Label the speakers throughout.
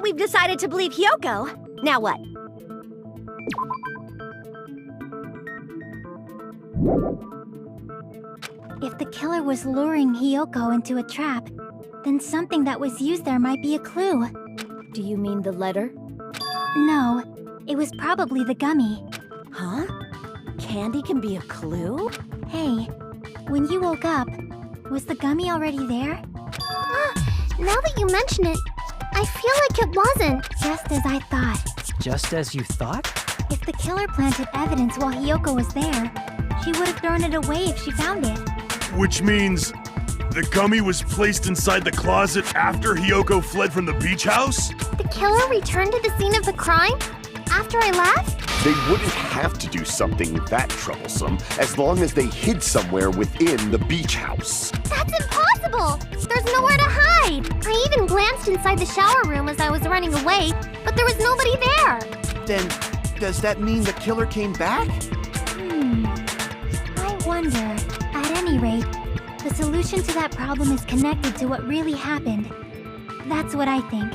Speaker 1: that we've decided to believe Hyoko. Now what?
Speaker 2: If the killer was luring Hyoko into a trap, then something that was used there might be a clue.
Speaker 1: Do you mean the letter?
Speaker 2: No, it was probably the gummy.
Speaker 1: Huh? Candy can be a clue?
Speaker 2: Hey, when you woke up, was the gummy already there?
Speaker 3: Now that you mention it, I feel like it wasn't.
Speaker 2: Just as I thought.
Speaker 4: Just as you thought?
Speaker 2: If the killer planted evidence while Hyoko was there, she would have thrown it away if she found it.
Speaker 5: Which means the gummy was placed inside the closet after Hyoko fled from the beach house?
Speaker 3: The killer returned to the scene of the crime after I left?
Speaker 6: They wouldn't have to do something that troublesome as long as they hid somewhere within the beach house.
Speaker 3: That's impossible! There's nowhere to hide! I even glanced inside the shower room as I was running away, but there was nobody there!
Speaker 7: Then, does that mean the killer came back?
Speaker 2: I wonder. At any rate, the solution to that problem is connected to what really happened. That's what I think.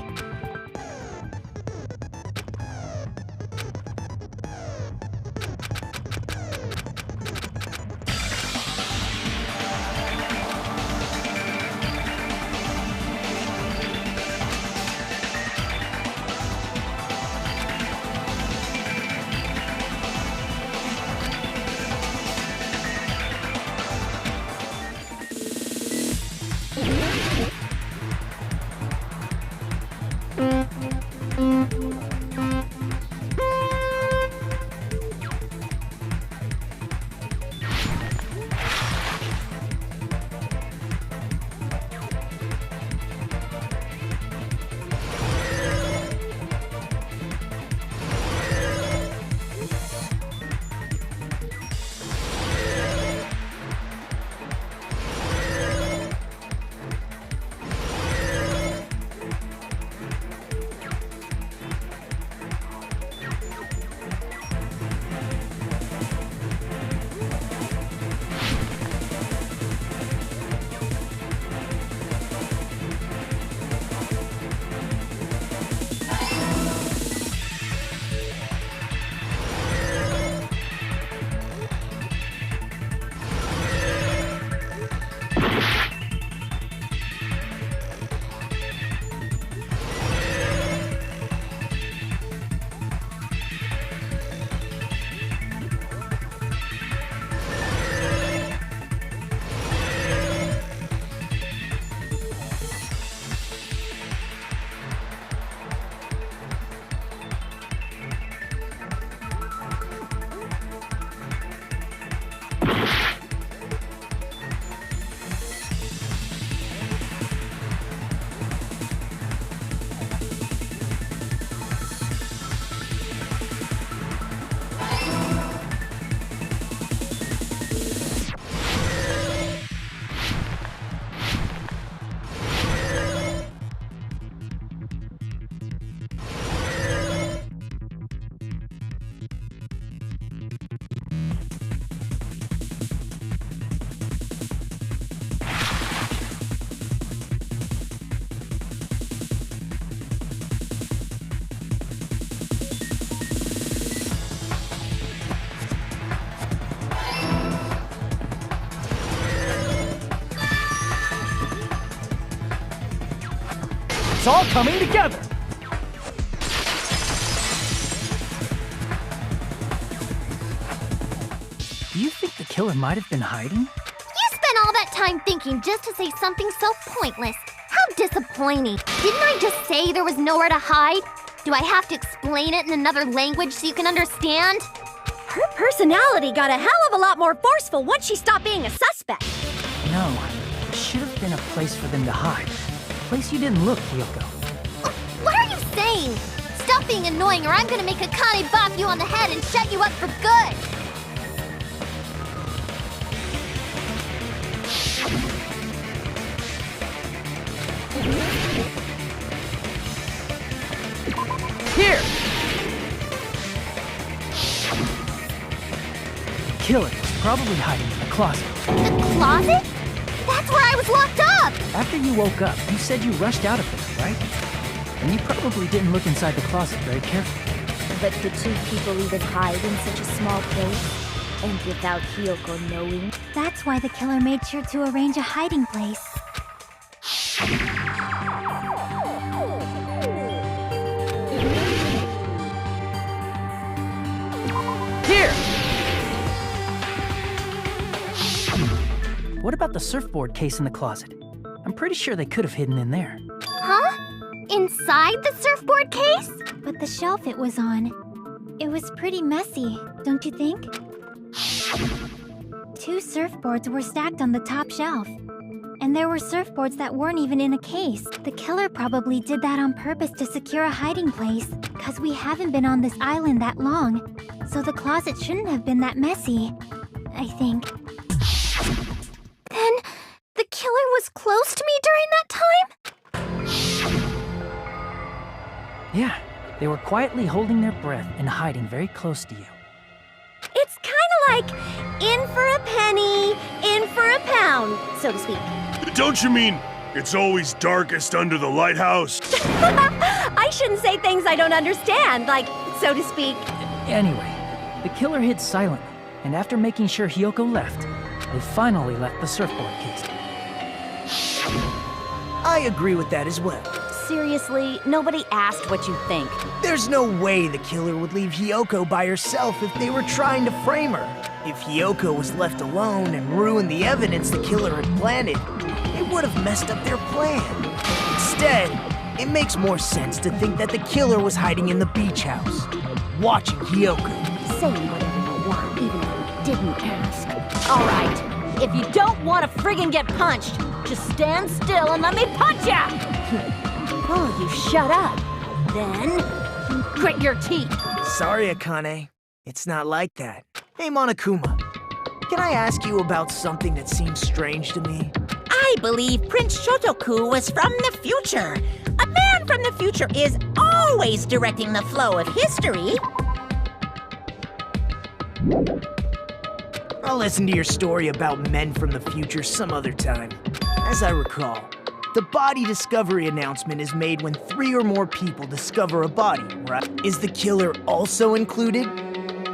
Speaker 4: It's all coming together! Do you think the killer might have been hiding?
Speaker 3: You spent all that time thinking just to say something so pointless. How disappointing. Didn't I just say there was nowhere to hide? Do I have to explain it in another language so you can understand?
Speaker 1: Her personality got a hell of a lot more forceful once she stopped being a suspect.
Speaker 4: No, there should have been a place for them to hide. A place you didn't look, Hyoko.
Speaker 3: What are you saying? Stop being annoying or I'm gonna make Akane bop you on the head and shut you up for good!
Speaker 4: Here! The killer was probably hiding in the closet.
Speaker 3: The closet? That's where I was locked up!
Speaker 4: After you woke up, you said you rushed out of there, right? And you probably didn't look inside the closet very carefully.
Speaker 1: But could two people even hide in such a small place? And without Hiyoko knowing?
Speaker 2: That's why the killer made sure to arrange a hiding place.
Speaker 4: Here! What about the surfboard case in the closet? I'm pretty sure they could have hidden in there.
Speaker 3: Huh? Inside the surfboard case?
Speaker 2: But the shelf it was on, it was pretty messy, don't you think? Two surfboards were stacked on the top shelf. And there were surfboards that weren't even in a case. The killer probably did that on purpose to secure a hiding place, because we haven't been on this island that long. So the closet shouldn't have been that messy, I think.
Speaker 3: Then the killer was close to me during that time?
Speaker 4: Yeah, they were quietly holding their breath and hiding very close to you.
Speaker 1: It's kind of like in for a penny, in for a pound, so to speak.
Speaker 5: Don't you mean it's always darkest under the lighthouse?
Speaker 1: I shouldn't say things I don't understand, like, so to speak.
Speaker 4: Anyway, the killer hid silently, and after making sure Hiyoko left, they finally left the surfboard case.
Speaker 8: I agree with that as well.
Speaker 1: Seriously, nobody asked what you think.
Speaker 8: There's no way the killer would leave Hiyoko by herself if they were trying to frame her. If Hiyoko was left alone and ruined the evidence the killer had planted, it would have messed up their plan. Instead, it makes more sense to think that the killer was hiding in the beach house, watching Hiyoko.
Speaker 1: Saying whatever you want, even if you didn't ask. All right, if you don't want to friggin' get punched, just stand still and let me punch ya! Oh, you shut up. Then, grit your teeth.
Speaker 8: Sorry, Akane. It's not like that. Hey, Monokuma. Can I ask you about something that seems strange to me?
Speaker 9: I believe Prince Shotoku was from the future. A man from the future is always directing the flow of history.
Speaker 8: I'll listen to your story about men from the future some other time. As I recall, the body discovery announcement is made when 3 or more people discover a body, right? Is the killer also included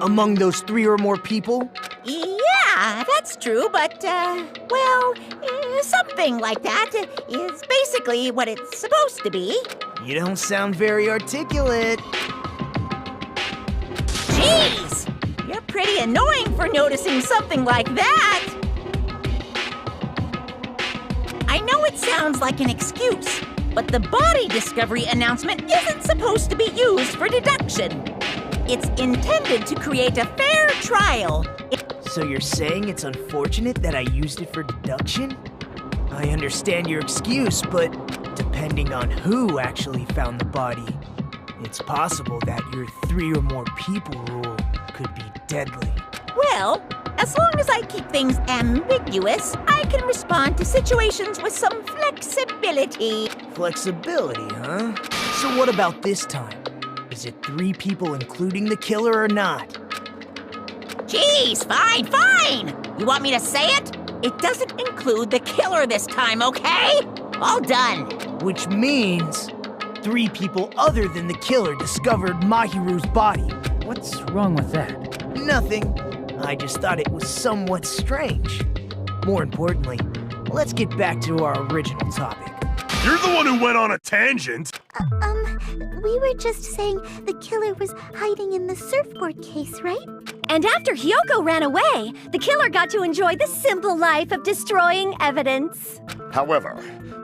Speaker 8: among those 3 or more people?
Speaker 9: Yeah, that's true, but, something like that is basically what it's supposed to be.
Speaker 8: You don't sound very articulate.
Speaker 9: Jeez! You're pretty annoying for noticing something like that! I know it sounds like an excuse, but the body discovery announcement isn't supposed to be used for deduction. It's intended to create a fair trial.
Speaker 8: So you're saying it's unfortunate that I used it for deduction? I understand your excuse, but depending on who actually found the body, it's possible that your 3 or more people rule could be deadly.
Speaker 9: Well, as long as I keep things ambiguous, I can respond to situations with some flexibility.
Speaker 8: Flexibility, huh? So what about this time? Is it 3 people including the killer or not?
Speaker 9: Jeez, fine! You want me to say it? It doesn't include the killer this time, okay? All done.
Speaker 8: Which means 3 people other than the killer discovered Mahiru's body.
Speaker 4: What's wrong with that?
Speaker 8: Nothing. I just thought it was somewhat strange. More importantly, let's get back to our original topic.
Speaker 5: You're the one who went on a tangent.
Speaker 3: We were just saying the killer was hiding in the surfboard case, right?
Speaker 1: And after Hiyoko ran away, the killer got to enjoy the simple life of destroying evidence.
Speaker 6: However,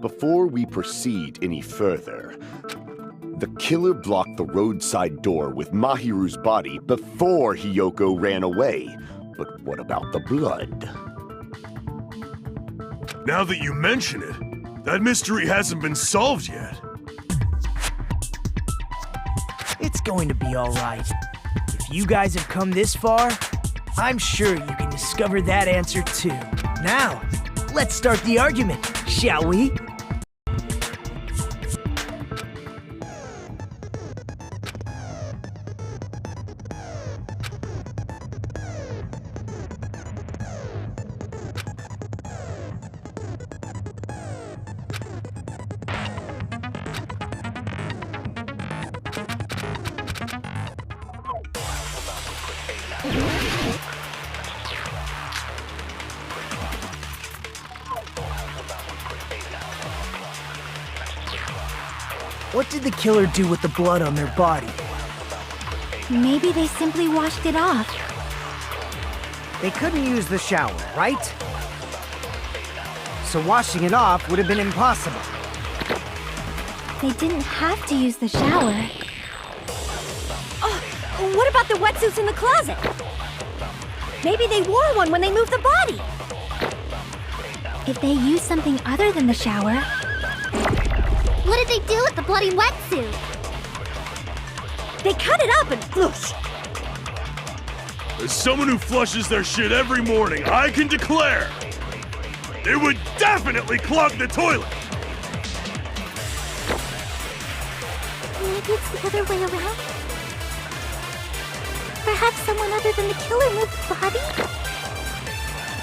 Speaker 6: before we proceed any further, the killer blocked the roadside door with Mahiru's body before Hiyoko ran away. But what about the blood?
Speaker 5: Now that you mention it, that mystery hasn't been solved yet.
Speaker 8: It's going to be all right. If you guys have come this far, I'm sure you can discover that answer too. Now, let's start the argument, shall we? What did the killer do with the blood on their body?
Speaker 2: Maybe they simply washed it off.
Speaker 10: They couldn't use the shower, right? So washing it off would have been impossible.
Speaker 2: They didn't have to use the shower.
Speaker 1: Oh, what about the wetsuits in the closet? Maybe they wore one when they moved the body.
Speaker 2: If they used something other than the shower,
Speaker 3: What did they do with the bloody wetsuit?
Speaker 1: They cut it up and whoosh.
Speaker 5: As someone who flushes their shit every morning, I can declare it would definitely clog the toilet.
Speaker 3: Maybe it's the other way around? Perhaps someone other than the killer moved the body?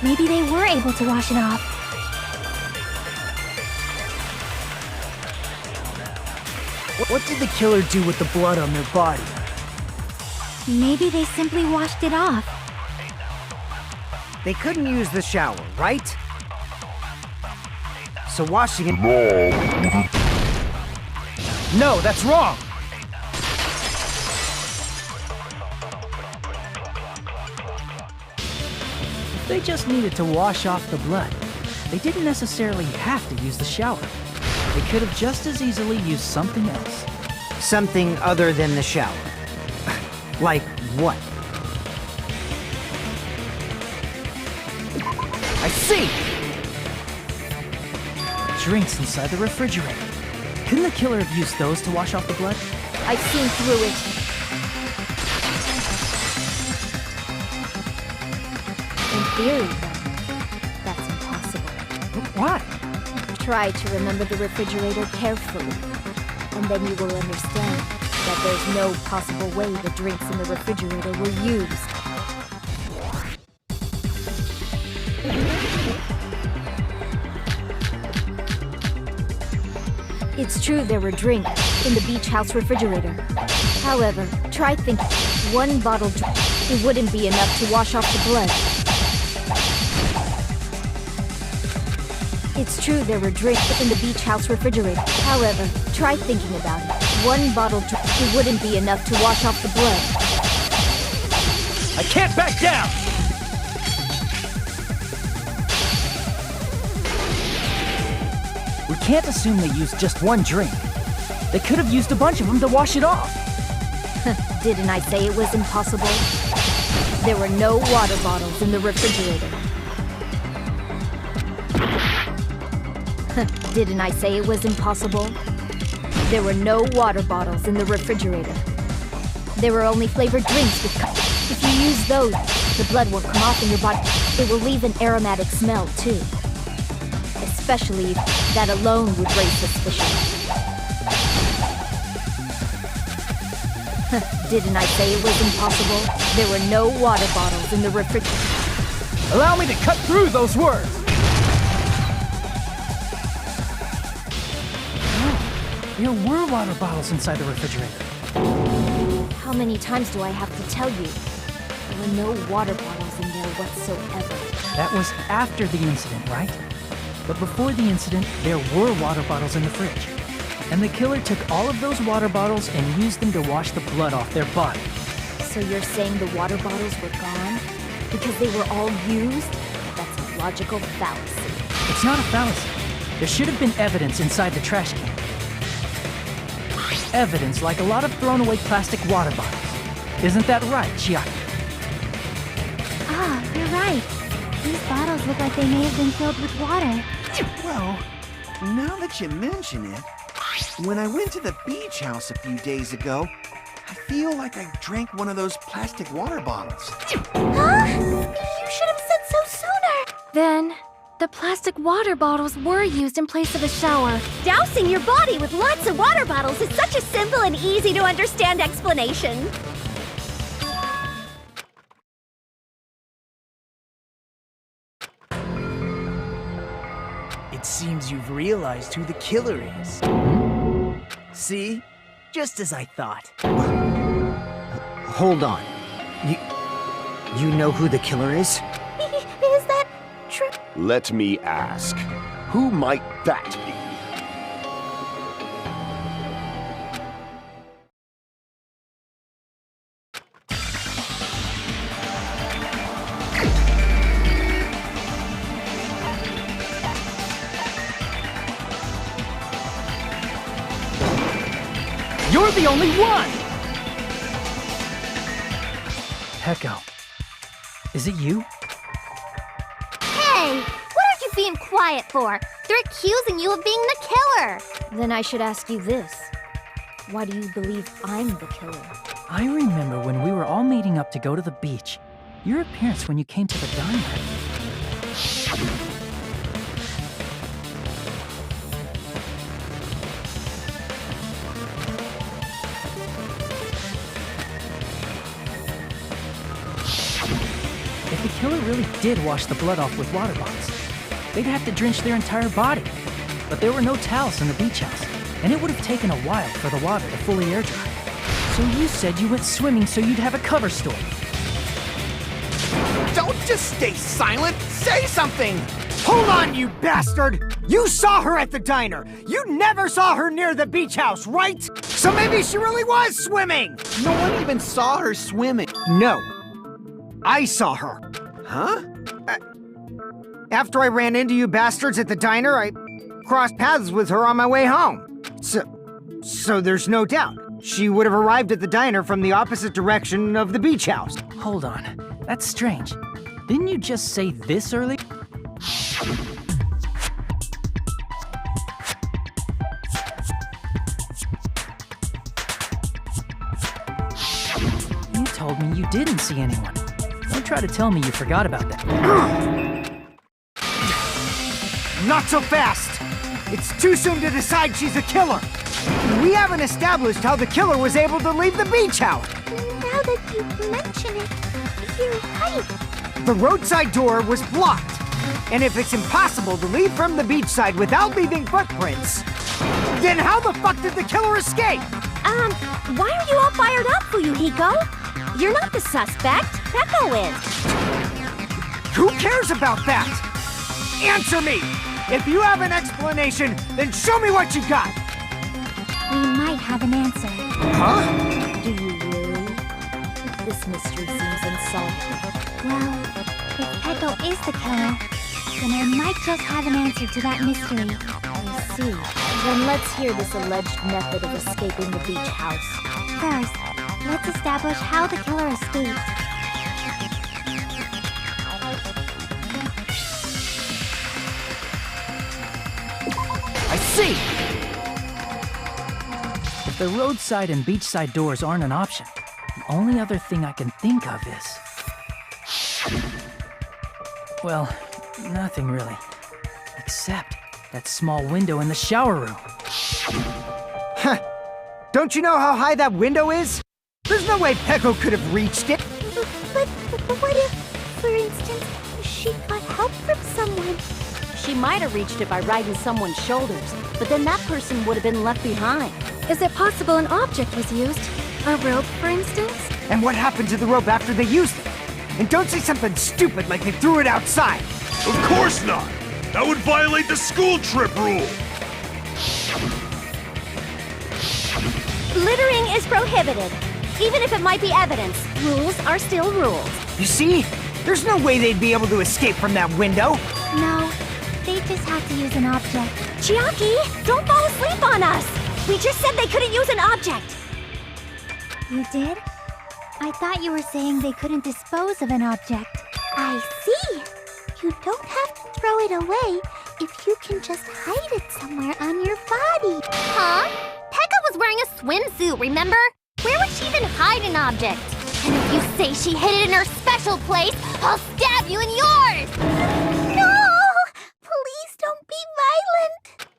Speaker 2: maybe they were able to wash it off.
Speaker 8: What did the killer do with the blood on their body?
Speaker 2: Maybe they simply washed it off.
Speaker 10: They couldn't use the shower, right? So washing it...
Speaker 4: No, that's wrong! If they just needed to wash off the blood, they didn't necessarily have to use the shower. They could have just as easily used something else.
Speaker 10: Something other than the shower. Like what?
Speaker 4: I see! Drinks inside the refrigerator. Couldn't the killer have used those to wash off the blood?
Speaker 1: I've seen through it. In theory, that's impossible.
Speaker 4: Why?
Speaker 1: Try to remember the refrigerator carefully, and then you will understand that there's no possible way the drinks in the refrigerator were used. It's true there were drinks in the beach house refrigerator. However, try thinking, one bottle it wouldn't be enough to wash off the blood. It's true there were drinks in the beach house refrigerator. However, try thinking about it. One bottle it wouldn't be enough to wash off the blood.
Speaker 4: I can't back down! We can't assume they used just one drink. They could have used a bunch of them to wash it off.
Speaker 1: Didn't I say it was impossible? There were no water bottles in the refrigerator. Didn't I say it was impossible? There were no water bottles in the refrigerator. There were only flavored drinks with If you use those, the blood won't come off in your body. It will leave an aromatic smell, too. Especially if that alone would raise suspicion. Didn't I say it was impossible? There were no water bottles in the refrigerator.
Speaker 4: Allow me to cut through those words! There were water bottles inside the refrigerator.
Speaker 1: How many times do I have to tell you? There were no water bottles in there whatsoever.
Speaker 4: That was after the incident, right? But before the incident, there were water bottles in the fridge. And the killer took all of those water bottles and used them to wash the blood off their body.
Speaker 1: So you're saying the water bottles were gone? Because they were all used? That's a logical fallacy.
Speaker 4: It's not a fallacy. There should have been evidence inside the trash can. Evidence like a lot of thrown away plastic water bottles. Isn't that right, Chiaki?
Speaker 2: Ah, you're right. These bottles look like they may have been filled with water.
Speaker 7: Well, now that you mention it, when I went to the beach house a few days ago, I feel like I drank one of those plastic water bottles.
Speaker 3: Huh? You should have said so sooner!
Speaker 2: Then, the plastic water bottles were used in place of a shower.
Speaker 1: Dousing your body with lots of water bottles is such a simple and easy to understand explanation.
Speaker 8: It seems you've realized who the killer is. See? Just as I thought.
Speaker 10: Hold on. You know who the killer is?
Speaker 3: Is that true?
Speaker 6: Let me ask, who might that be?
Speaker 8: the only one!
Speaker 4: Pecco, is it you?
Speaker 3: Hey, what are you being quiet for? They're accusing you of being the killer.
Speaker 1: Then I should ask you this. Why do you believe I'm the killer?
Speaker 4: I remember when we were all meeting up to go to the beach. Your appearance when you came to the diner. If the killer really did wash the blood off with water bottles, they'd have to drench their entire body. But there were no towels in the beach house, and it would have taken a while for the water to fully air dry. So you said you went swimming so you'd have a cover story.
Speaker 8: Don't just stay silent! Say something! Hold on, you bastard! You saw her at the diner! You never saw her near the beach house, right? So maybe she really was swimming!
Speaker 7: No one even saw her swimming.
Speaker 8: No. I saw her.
Speaker 7: Huh?
Speaker 8: After I ran into you bastards at the diner, I crossed paths with her on my way home. So there's no doubt. She would have arrived at the diner from the opposite direction of the beach house.
Speaker 4: Hold on, that's strange. Didn't you just say this earlier? You told me you didn't see anyone. Don't try to tell me you forgot about that.
Speaker 8: Not so fast! It's too soon to decide she's a killer. We haven't established how the killer was able to leave the beach house.
Speaker 3: Now that you mention it, you're right.
Speaker 8: The roadside door was blocked. And if it's impossible to leave from the beachside without leaving footprints, then how the fuck did the killer escape?
Speaker 1: Why are you all fired up, Fuyuhiko? You're not the suspect. Pecco is.
Speaker 8: Who cares about that? Answer me! If you have an explanation, then show me what you got!
Speaker 2: We might have an answer.
Speaker 8: Huh?
Speaker 1: Do you really? This mystery seems unsolvable.
Speaker 2: Well, if Pecco is the killer, then I might just have an answer to that mystery.
Speaker 1: I see. Then let's hear this alleged method of escaping the beach house.
Speaker 2: First, let's establish how the killer escaped.
Speaker 8: I see!
Speaker 4: If the roadside and beachside doors aren't an option, the only other thing I can think of is... Well, nothing really. Except that small window in the shower room.
Speaker 8: Huh. Don't you know how high that window is? There's no way Pecco could have reached it.
Speaker 3: But what if, for instance, she got help from someone?
Speaker 1: She might have reached it by riding someone's shoulders, but then that person would have been left behind. Is it possible an object was used? A rope, for instance?
Speaker 8: And what happened to the rope after they used it? And don't say something stupid like they threw it outside.
Speaker 5: Of course not! That would violate the school trip rule!
Speaker 1: Littering is prohibited. Even if it might be evidence, rules are still rules.
Speaker 8: You see? There's no way they'd be able to escape from that window.
Speaker 2: No, they just have to use an object.
Speaker 1: Chiaki, don't fall asleep on us! We just said they couldn't use an object!
Speaker 2: You did? I thought you were saying they couldn't dispose of an object.
Speaker 3: I see. You don't have to throw it away if you can just hide it somewhere on your body. Huh? Pecca was wearing a swimsuit, remember? Where would she even hide an object? And if you say she hid it in her special place, I'll stab you in yours! No! Please don't be violent!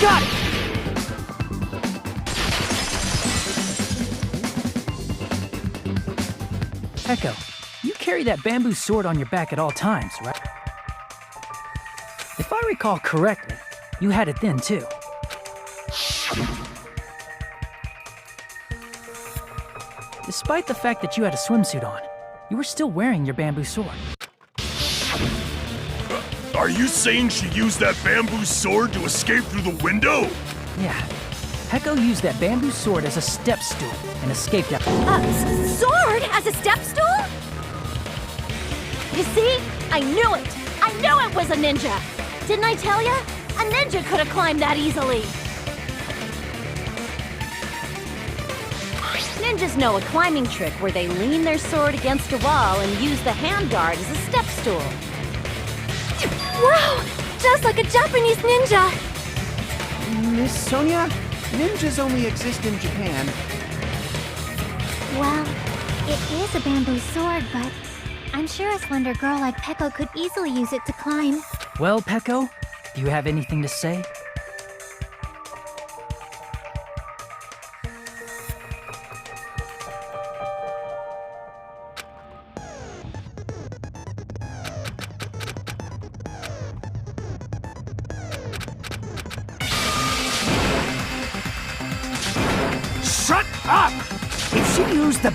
Speaker 8: Got it!
Speaker 4: Echo, you carry that bamboo sword on your back at all times, right? If I recall correctly, you had it then too. Despite the fact that you had a swimsuit on, you were still wearing your bamboo sword.
Speaker 5: Are you saying she used that bamboo sword to escape through the window?
Speaker 4: Yeah. Heko used that bamboo sword as a step stool and escaped out.
Speaker 1: Sword as a step stool? You see? I knew it! I knew it was a ninja! Didn't I tell ya? A ninja could have climbed that easily! Ninjas know a climbing trick where they lean their sword against a wall and use the handguard as a step stool.
Speaker 3: Wow! Just like a Japanese ninja!
Speaker 7: Miss Sonia, ninjas only exist in Japan.
Speaker 2: Well, it is a bamboo sword, but I'm sure a slender girl like Peko could easily use it to climb.
Speaker 4: Well, Peko, do you have anything to say?
Speaker 8: Shut up! If she used the...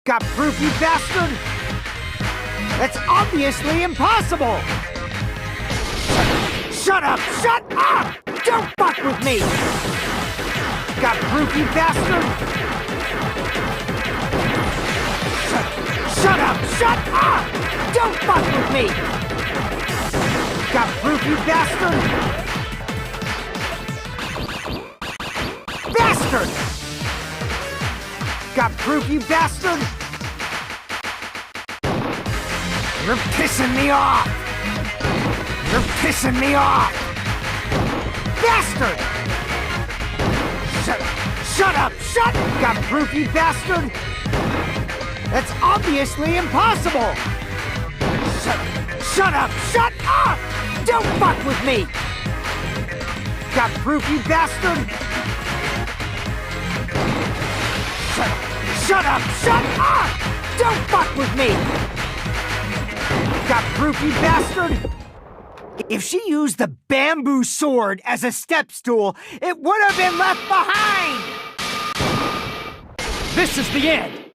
Speaker 8: Got proof, you bastard? That's obviously impossible! Shut up! Shut up! Don't fuck with me! Got proof, you bastard? Shut up! Shut up! Don't fuck with me! Got proof, you bastard? Bastard! Got proof, you bastard? You're pissing me off! You're pissing me off! Bastard! Shut up! Shut! Got proof, you bastard? That's obviously impossible! Shut up! Shut up! Don't fuck with me! Got proof, you bastard? Shut up! Shut up! Don't fuck with me! Got proof, you bastard? If she used the bamboo sword as a step stool, it would have been left behind! This is the end!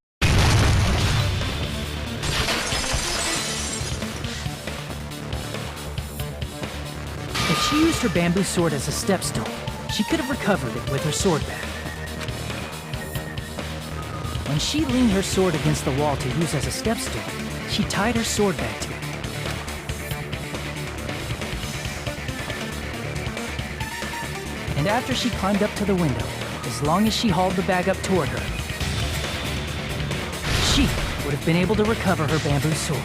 Speaker 4: If she used her bamboo sword as a step stool, she could have recovered it with her sword bag. When she leaned her sword against the wall to use as a step stool, she tied her sword bag to it. And after she climbed up to the window, as long as she hauled the bag up toward her, she would have been able to recover her bamboo sword.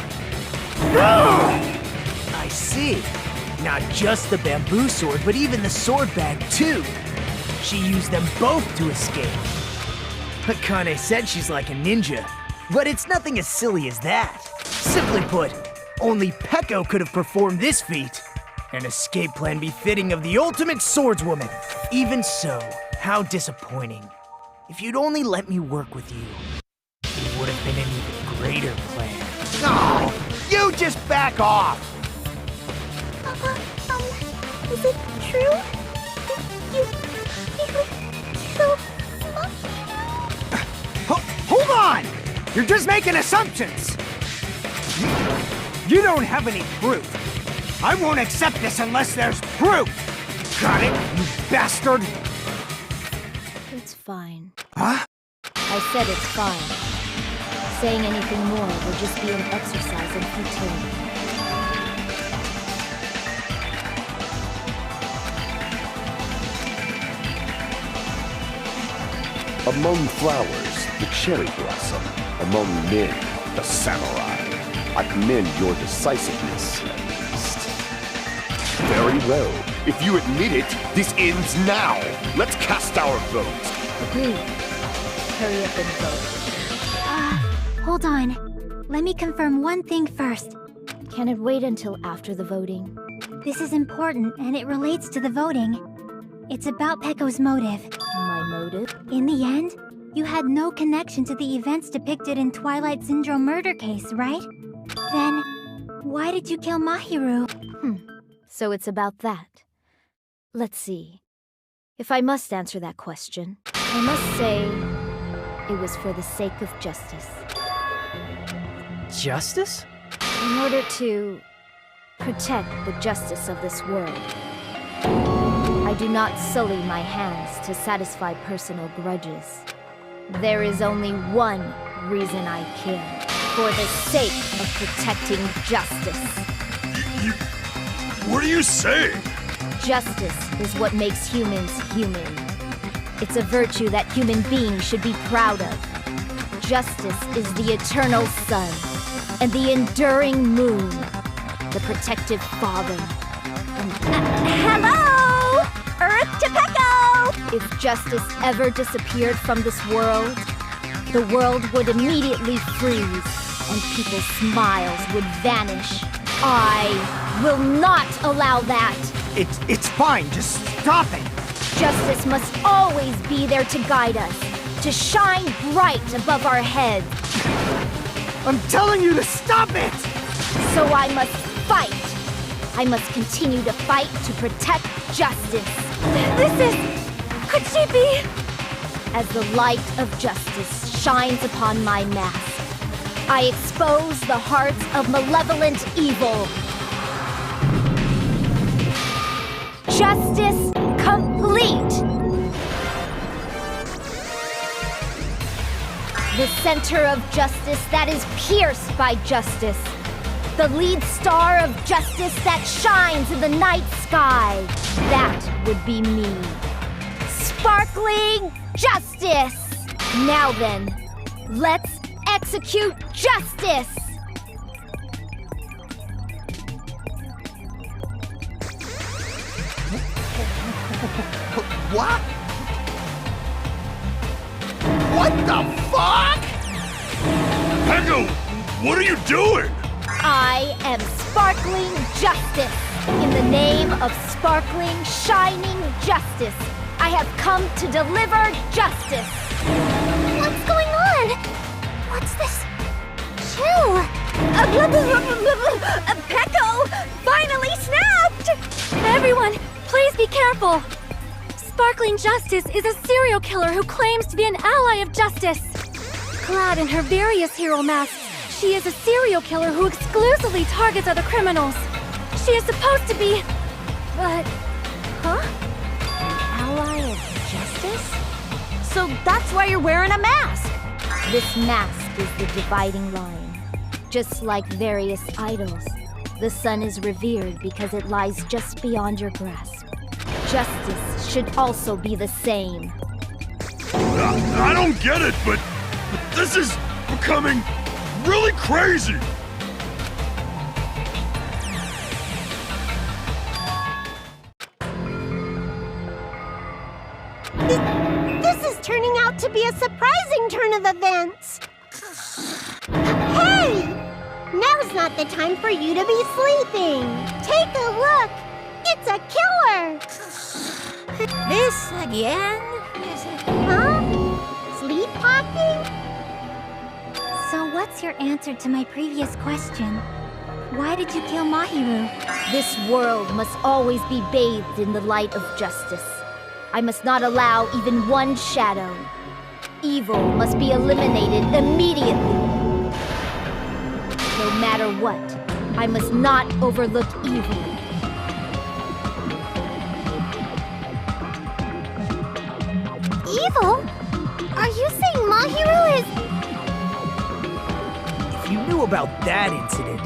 Speaker 8: I see. Not just the bamboo sword, but even the sword bag, too. She used them both to escape. Akane said she's like a ninja, but it's nothing as silly as that. Simply put, only Peko could have performed this feat. An escape plan befitting of the ultimate swordswoman. Even so, how disappointing. If you'd only let me work with you, it would have been an even greater plan. Oh, you just back off!
Speaker 3: Is it true? You so much?
Speaker 8: Hold on! You're just making assumptions! You don't have any proof. I won't accept this unless there's proof! Got it, you bastard?
Speaker 1: It's fine.
Speaker 8: Huh?
Speaker 1: I said it's fine. Saying anything more would just be an exercise in futility.
Speaker 6: Among flowers, the cherry blossom. Among men, the samurai. I commend your decisiveness, at least. Very well. If you admit it, this ends now. Let's cast our votes.
Speaker 1: Agreed. Hurry up and vote.
Speaker 2: Hold on. Let me confirm one thing first.
Speaker 1: Can it wait until after the voting?
Speaker 2: This is important, and it relates to the voting. It's about Pecco's motive.
Speaker 1: My motive?
Speaker 2: In the end, you had no connection to the events depicted in Twilight Syndrome murder case, right? Then, why did you kill Mahiru?
Speaker 1: So it's about that. Let's see. If I must answer that question, I must say it was for the sake of justice.
Speaker 4: Justice?
Speaker 1: In order to protect the justice of this world. I do not sully my hands to satisfy personal grudges. There is only one reason I kill. For the sake of protecting justice.
Speaker 5: What are you saying?
Speaker 1: Justice is what makes humans human. It's a virtue that human beings should be proud of. Justice is the eternal sun and the enduring moon, the protective father.
Speaker 3: Hello! Earth to Pecco!
Speaker 1: If justice ever disappeared from this world, the world would immediately freeze and people's smiles would vanish. I will not allow that.
Speaker 8: It's fine, just stop it!
Speaker 1: Justice must always be there to guide us, to shine bright above our heads.
Speaker 8: I'm telling you to stop it!
Speaker 1: So I must fight. I must continue to fight to protect justice.
Speaker 3: Could she be?
Speaker 1: As the light of justice shines upon my mask, I expose the hearts of malevolent evil. Justice complete! The center of justice that is pierced by justice. The lead star of justice that shines in the night sky. That would be me. Sparkling justice! Now then, let's execute justice!
Speaker 7: What? What the fuck?
Speaker 5: Pecco, what are you doing?
Speaker 1: I am sparkling justice. In the name of sparkling, shining justice, I have come to deliver justice.
Speaker 3: What's going on? What's this? Chill. Pecco finally snapped! Everyone, please be careful. Sparkling Justice is a serial killer who claims to be an ally of justice. Clad in her various hero masks, she is a serial killer who exclusively targets other criminals. She is supposed to be... but... huh?
Speaker 1: Ally of justice? So that's why you're wearing a mask. This mask is the dividing line. Just like various idols, the sun is revered because it lies just beyond your grasp. Justice should also be the same.
Speaker 5: I don't get it, but this is becoming really crazy.
Speaker 3: This is turning out to be a surprising turn of events. Hey! Now's not the time for you to be sleeping. Take a look. It's a killer.
Speaker 9: This again?
Speaker 3: Huh? Sleepwalking?
Speaker 2: So what's your answer to my previous question? Why did you kill Mahiru?
Speaker 1: This world must always be bathed in the light of justice. I must not allow even one shadow. Evil must be eliminated immediately. No matter what, I must not overlook evil.
Speaker 3: Evil? Are you saying Mahiru is...
Speaker 8: If you knew about that incident,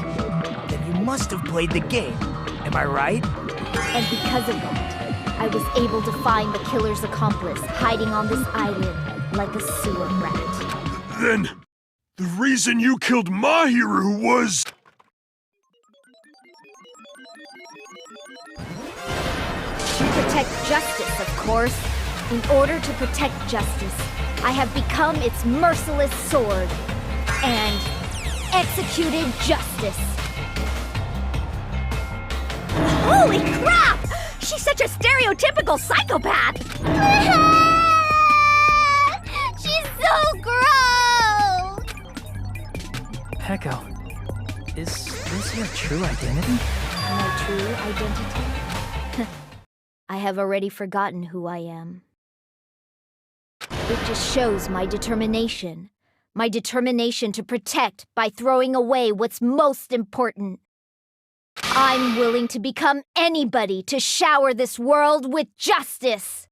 Speaker 8: then you must have played the game. Am I right?
Speaker 1: And because of that, I was able to find the killer's accomplice hiding on this island like a sewer rat.
Speaker 5: Then, the reason you killed Mahiru was...
Speaker 1: To protect justice, of course. In order to protect justice, I have become its merciless sword. and executed justice.
Speaker 9: Holy crap! She's such a stereotypical psychopath!
Speaker 3: She's so gross!
Speaker 4: Echo, is this your true identity?
Speaker 1: My true identity? I have already forgotten who I am. It just shows my determination. My determination to protect by throwing away what's most important. I'm willing to become anybody to shower this world with justice.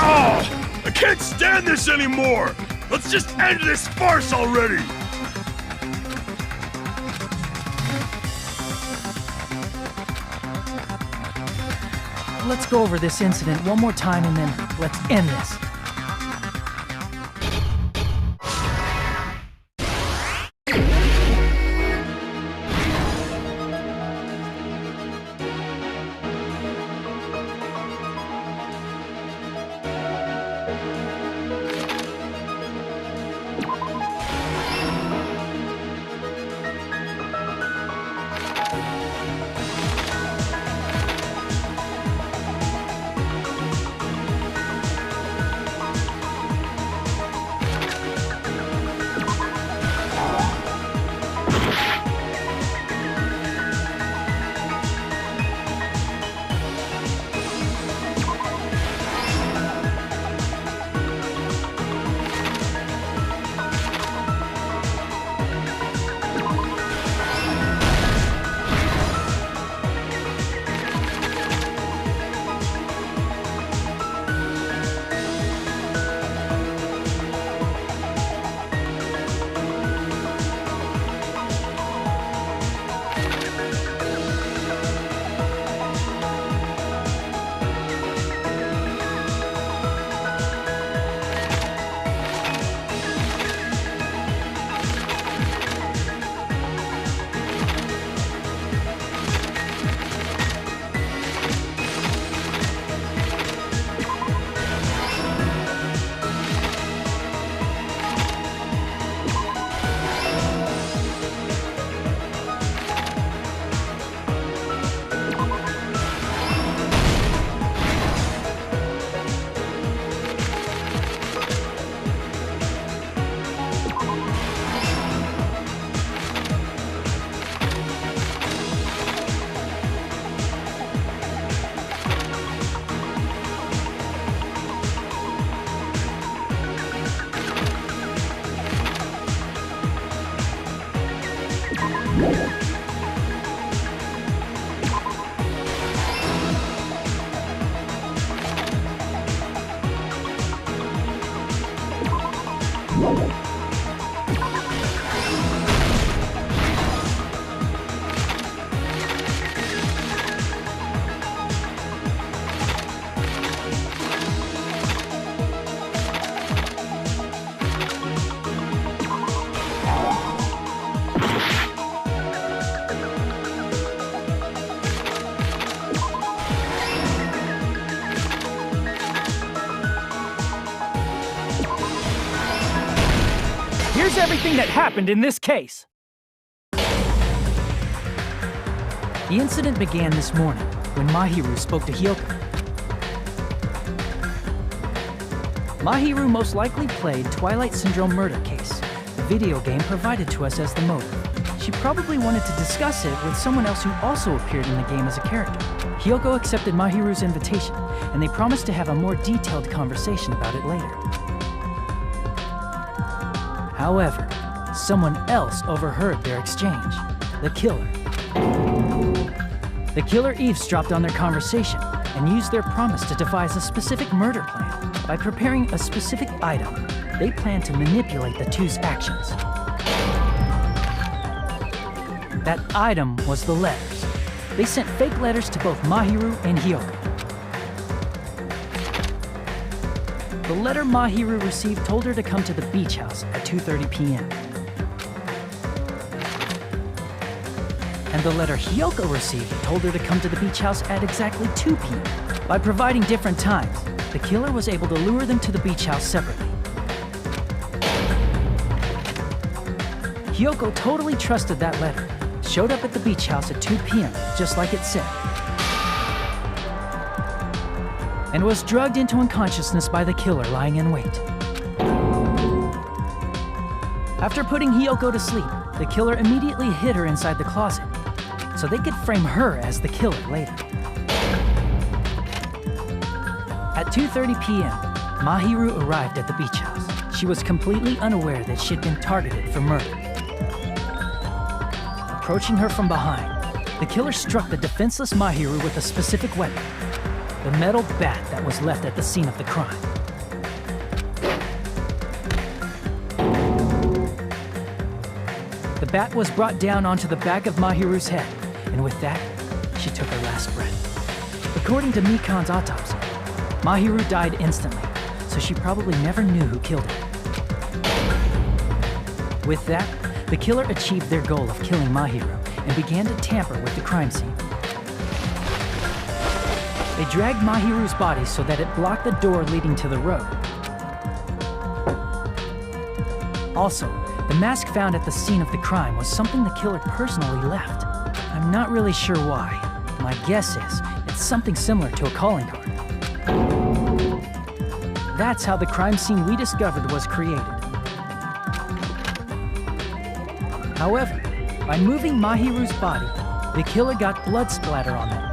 Speaker 5: Oh, I can't stand this anymore! Let's just end this farce already!
Speaker 4: Let's go over this incident one more time and then let's end this. Here's everything that happened in this case. The incident began this morning when Mahiru spoke to Hyoko. Mahiru most likely played Twilight Syndrome Murder Case, a video game provided to us as the motive. She probably wanted to discuss it with someone else who also appeared in the game as a character. Hyoko accepted Mahiru's invitation, and they promised to have a more detailed conversation about it later. However, someone else overheard their exchange. The killer. The killer eavesdropped on their conversation and used their promise to devise a specific murder plan. By preparing a specific item, they planned to manipulate the two's actions. That item was the letters. They sent fake letters to both Mahiru and Hyoko. The letter Mahiru received told her to come to the beach house at 2:30 p.m. and the letter Hiyoko received told her to come to the beach house at exactly 2 p.m. By providing different times, the killer was able to lure them to the beach house separately. Hiyoko totally trusted that letter, showed up at the beach house at 2 p.m., just like it said, and was drugged into unconsciousness by the killer lying in wait. After putting Hiyoko to sleep, the killer immediately hid her inside the closet, so they could frame her as the killer later. At 2:30 p.m., Mahiru arrived at the beach house. She was completely unaware that she'd been targeted for murder. Approaching her from behind, the killer struck the defenseless Mahiru with a specific weapon, the metal bat that was left at the scene of the crime. The bat was brought down onto the back of Mahiru's head, and with that, she took her last breath. According to Mikan's autopsy, Mahiru died instantly, so she probably never knew who killed her. With that, the killer achieved their goal of killing Mahiru and began to tamper with the crime scene. They dragged Mahiru's body so that it blocked the door leading to the road. Also, the mask found at the scene of the crime was something the killer personally left. I'm not really sure why. My guess is it's something similar to a calling card. That's how the crime scene we discovered was created. However, by moving Mahiru's body, the killer got blood splatter on them.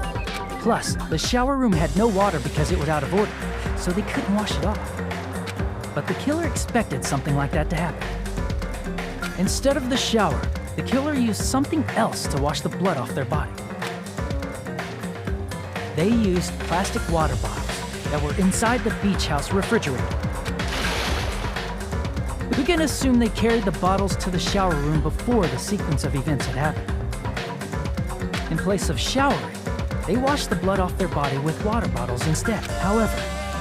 Speaker 4: Plus, the shower room had no water because it was out of order, so they couldn't wash it off. But the killer expected something like that to happen. Instead of the shower, the killer used something else to wash the blood off their body. They used plastic water bottles that were inside the beach house refrigerator. We can assume they carried the bottles to the shower room before the sequence of events had happened. In place of showering, they washed the blood off their body with water bottles instead. However,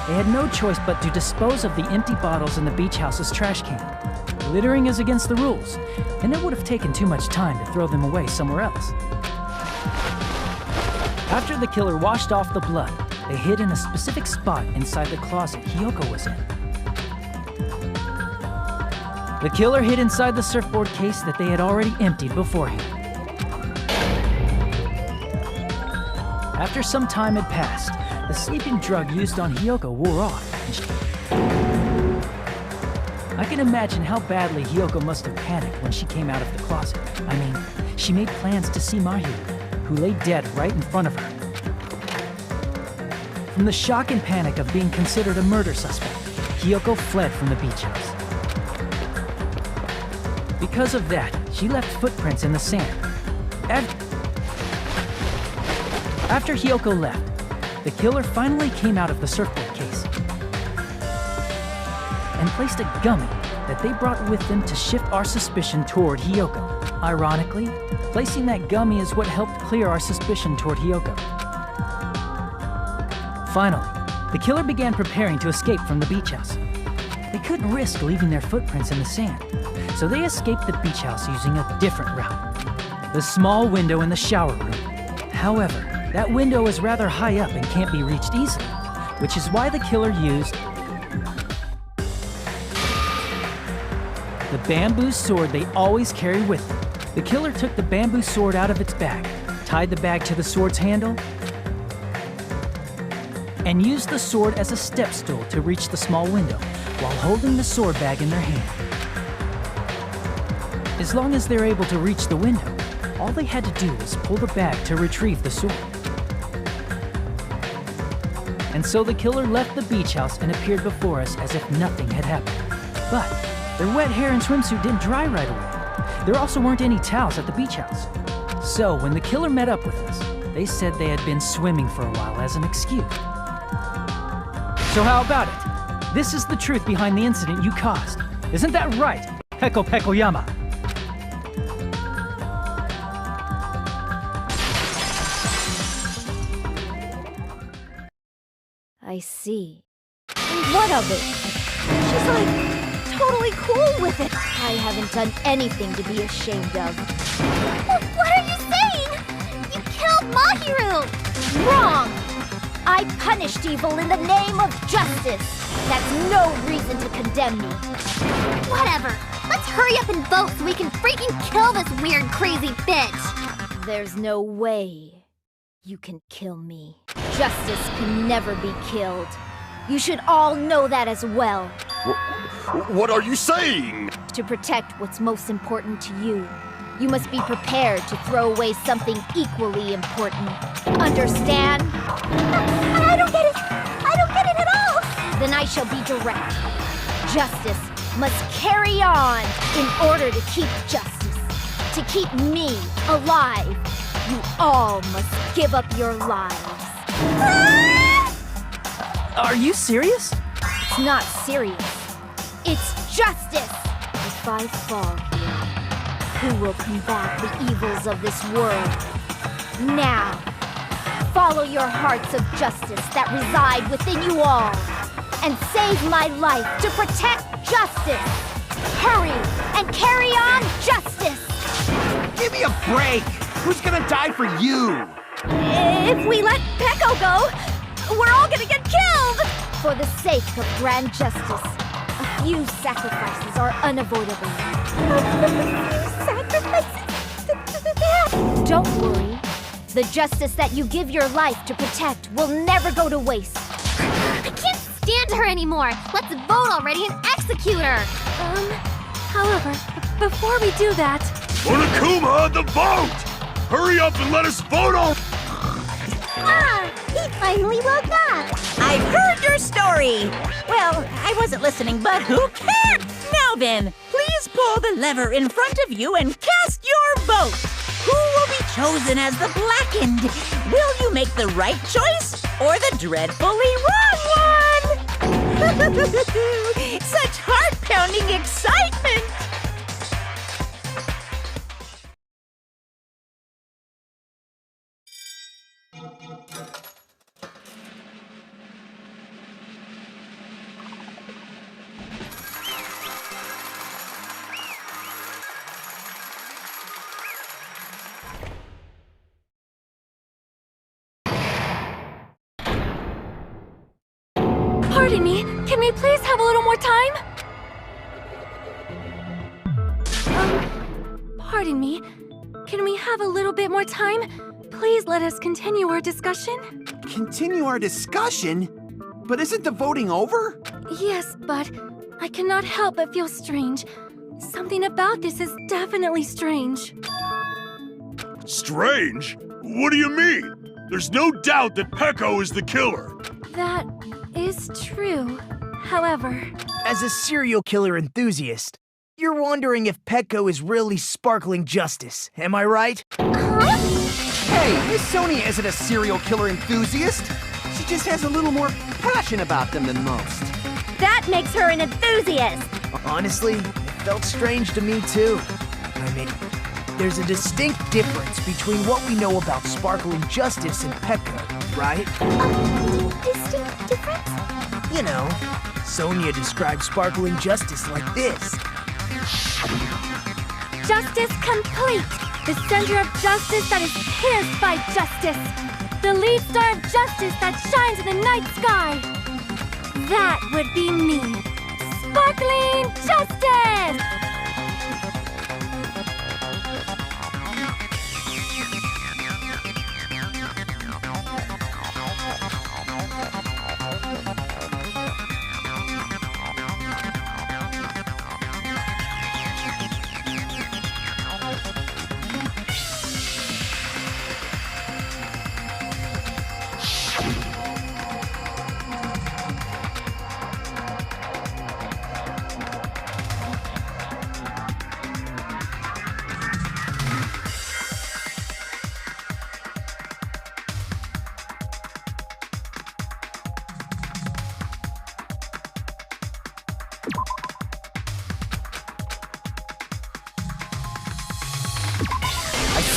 Speaker 4: they had no choice but to dispose of the empty bottles in the beach house's trash can. Littering is against the rules, and it would have taken too much time to throw them away somewhere else. After the killer washed off the blood, they hid in a specific spot inside the closet Hiyoko was in. The killer hid inside the surfboard case that they had already emptied beforehand. After some time had passed, the sleeping drug used on Hiyoko wore off. I can imagine how badly Hiyoko must have panicked when she came out of the closet. I mean, she made plans to see Mahiru, who lay dead right in front of her. From the shock and panic of being considered a murder suspect, Hiyoko fled from the beach house. Because of that, she left footprints in the sand. After Hiyoko left, the killer finally came out of the surfboard case and placed a gummy that they brought with them to shift our suspicion toward Hiyoko. Ironically, placing that gummy is what helped clear our suspicion toward Hiyoko. Finally, the killer began preparing to escape from the beach house. They couldn't risk leaving their footprints in the sand, so they escaped the beach house using a different route. The small window in the shower room. However, that window is rather high up and can't be reached easily, which is why the killer used the bamboo sword they always carry with them. The killer took the bamboo sword out of its bag, tied the bag to the sword's handle, and used the sword as a step stool to reach the small window while holding the sword bag in their hand. As long as they're able to reach the window, all they had to do was pull the bag to retrieve the sword. And so the killer left the beach house and appeared before us as if nothing had happened. But their wet hair and swimsuit didn't dry right away. There also weren't any towels at the beach house. So when the killer met up with us, they said they had been swimming for a while as an excuse. So how about it? This is the truth behind the incident you caused. Isn't that right, Peko Pekoyama?
Speaker 1: I see. And what of it? She's like, totally cool with it. I haven't done anything to be ashamed of.
Speaker 3: What are you saying?
Speaker 1: I punished evil in the name of justice. That's no reason to condemn me.
Speaker 3: Whatever. Let's hurry up and vote so we can freaking kill this weird, crazy bitch.
Speaker 1: There's no way you can kill me. Justice can never be killed. You should all know that as well.
Speaker 6: What are you saying?
Speaker 1: To protect what's most important to you, you must be prepared to throw away something equally important. Understand?
Speaker 3: I don't get it. I don't get it at all.
Speaker 1: Then I shall be direct. Justice must carry on in order to keep justice. To keep me alive, you all must give up your lives.
Speaker 4: Are you serious?
Speaker 1: It's not serious. It's justice. If I fall here, who will combat the evils of this world? Now, follow your hearts of justice that reside within you all, and save my life to protect justice. Hurry and carry on justice.
Speaker 7: Give me a break! Who's gonna die for you?
Speaker 1: If we let Pecco go, we're all gonna get killed! For the sake of grand justice, a few sacrifices are unavoidable. Don't worry. The justice that you give your life to protect will never go to waste.
Speaker 3: I can't stand her anymore. Let's vote already and execute her.
Speaker 2: However, before we do that...
Speaker 5: Monokuma, the vote! Hurry up and let us vote on...
Speaker 3: He finally woke up.
Speaker 9: I've heard your story. Well, I wasn't listening, but who cares? Now then, please pull the lever in front of you and cast your vote. Who will be chosen as the blackened? Will you make the right choice or the dreadfully wrong one? Such heart-pounding excitement!
Speaker 2: Pardon me, can we please have a little more time? Pardon me, can we have a little bit more time? Please let us continue our discussion.
Speaker 7: Continue our discussion? But isn't the voting over?
Speaker 2: Yes, but I cannot help but feel strange. Something about this is definitely strange.
Speaker 5: Strange? What do you mean? There's no doubt that Pecco is the killer.
Speaker 2: That is true. However...
Speaker 8: As a serial killer enthusiast, you're wondering if Pecco is really sparkling justice, am I right?
Speaker 7: Hey, Miss Sonia isn't a serial killer enthusiast. She just has a little more passion about them than most.
Speaker 1: That makes her an enthusiast.
Speaker 8: Honestly, it felt strange to me too. I mean, there's a distinct difference between what we know about sparkling justice and Pecco, right?
Speaker 3: Distinct difference?
Speaker 8: You know, Sonia describes sparkling justice like this.
Speaker 2: Justice complete! The center of justice that is pierced by justice! The lead star of justice that shines in the night sky! That would be me! Sparkling justice!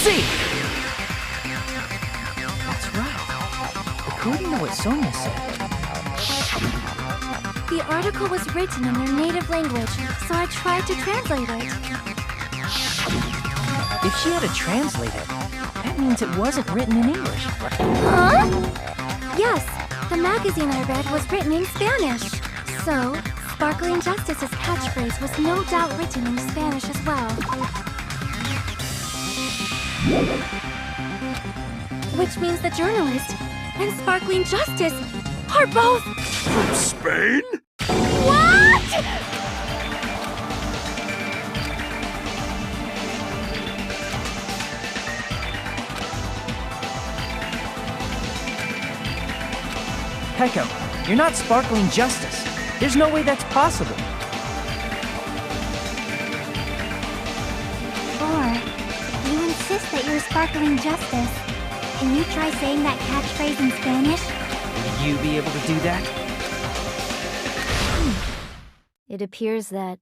Speaker 4: See! That's right. According to what Sonia said.
Speaker 2: The article was written in their native language, so I tried to translate it.
Speaker 4: If she had to translate it, that means it wasn't written in English.
Speaker 2: Huh? Yes, The magazine I read was written in Spanish. So, Sparkling Justice's catchphrase was no doubt written in Spanish as well. Which means the journalist and Sparkling Justice are both...
Speaker 5: From Spain?
Speaker 2: What?!
Speaker 4: Pecco, you're not Sparkling Justice. There's no way that's possible.
Speaker 2: Or, you insist that you're Sparkling Justice. Can you try saying that catchphrase in Spanish?
Speaker 4: Will you be able to do that?
Speaker 1: It appears that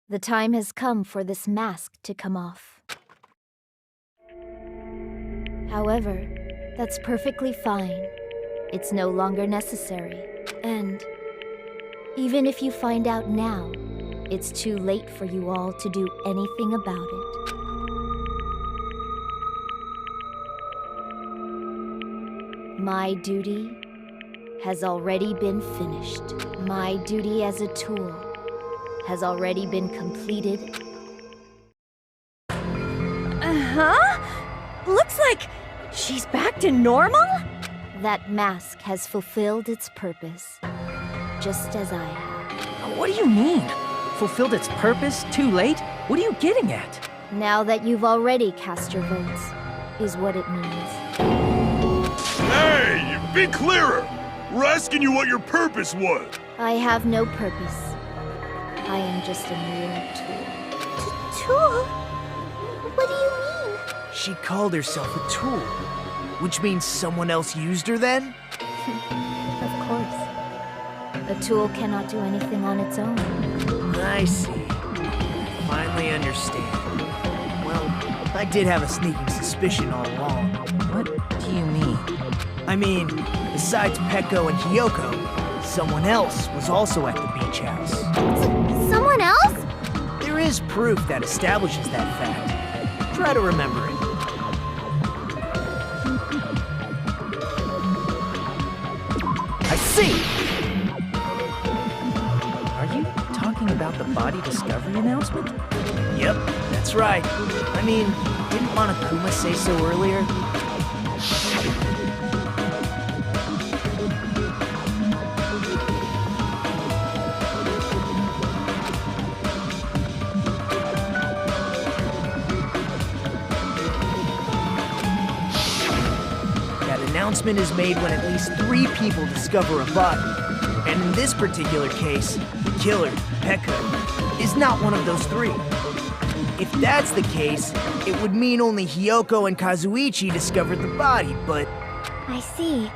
Speaker 1: the time has come for this mask to come off. However, that's perfectly fine. It's no longer necessary. And even if you find out now, it's too late for you all to do anything about it. My duty has already been finished. My duty as a tool has already been completed.
Speaker 9: Looks like she's back to normal?
Speaker 1: That mask has fulfilled its purpose, just as I have.
Speaker 4: What do you mean? Fulfilled its purpose? Too late? What are you getting at?
Speaker 1: Now that you've already cast your votes, is what it means.
Speaker 5: Hey, be clearer! We're asking you what your purpose was.
Speaker 1: I have no purpose. I am just a mere tool.
Speaker 2: Tool? What do you mean?
Speaker 8: She called herself a tool. Which means someone else used her then?
Speaker 1: Of course. A tool cannot do anything on its own.
Speaker 8: I see. I finally understand. Well, I did have a sneaking suspicion all along.
Speaker 4: What do you mean?
Speaker 8: I mean, besides Pecco and Hiyoko, someone else was also at the beach house.
Speaker 3: Someone else?
Speaker 8: There is proof that establishes that fact. Try to remember it. I see!
Speaker 4: Are you talking about the body discovery announcement?
Speaker 8: Yep, that's right. I mean, didn't Monokuma say so earlier? Announcement is made when at least 3 people discover a body. And in this particular case, the killer, Pecco, is not one of those 3. If that's the case, it would mean only Hiyoko and Kazuichi discovered the body, but...
Speaker 2: I see.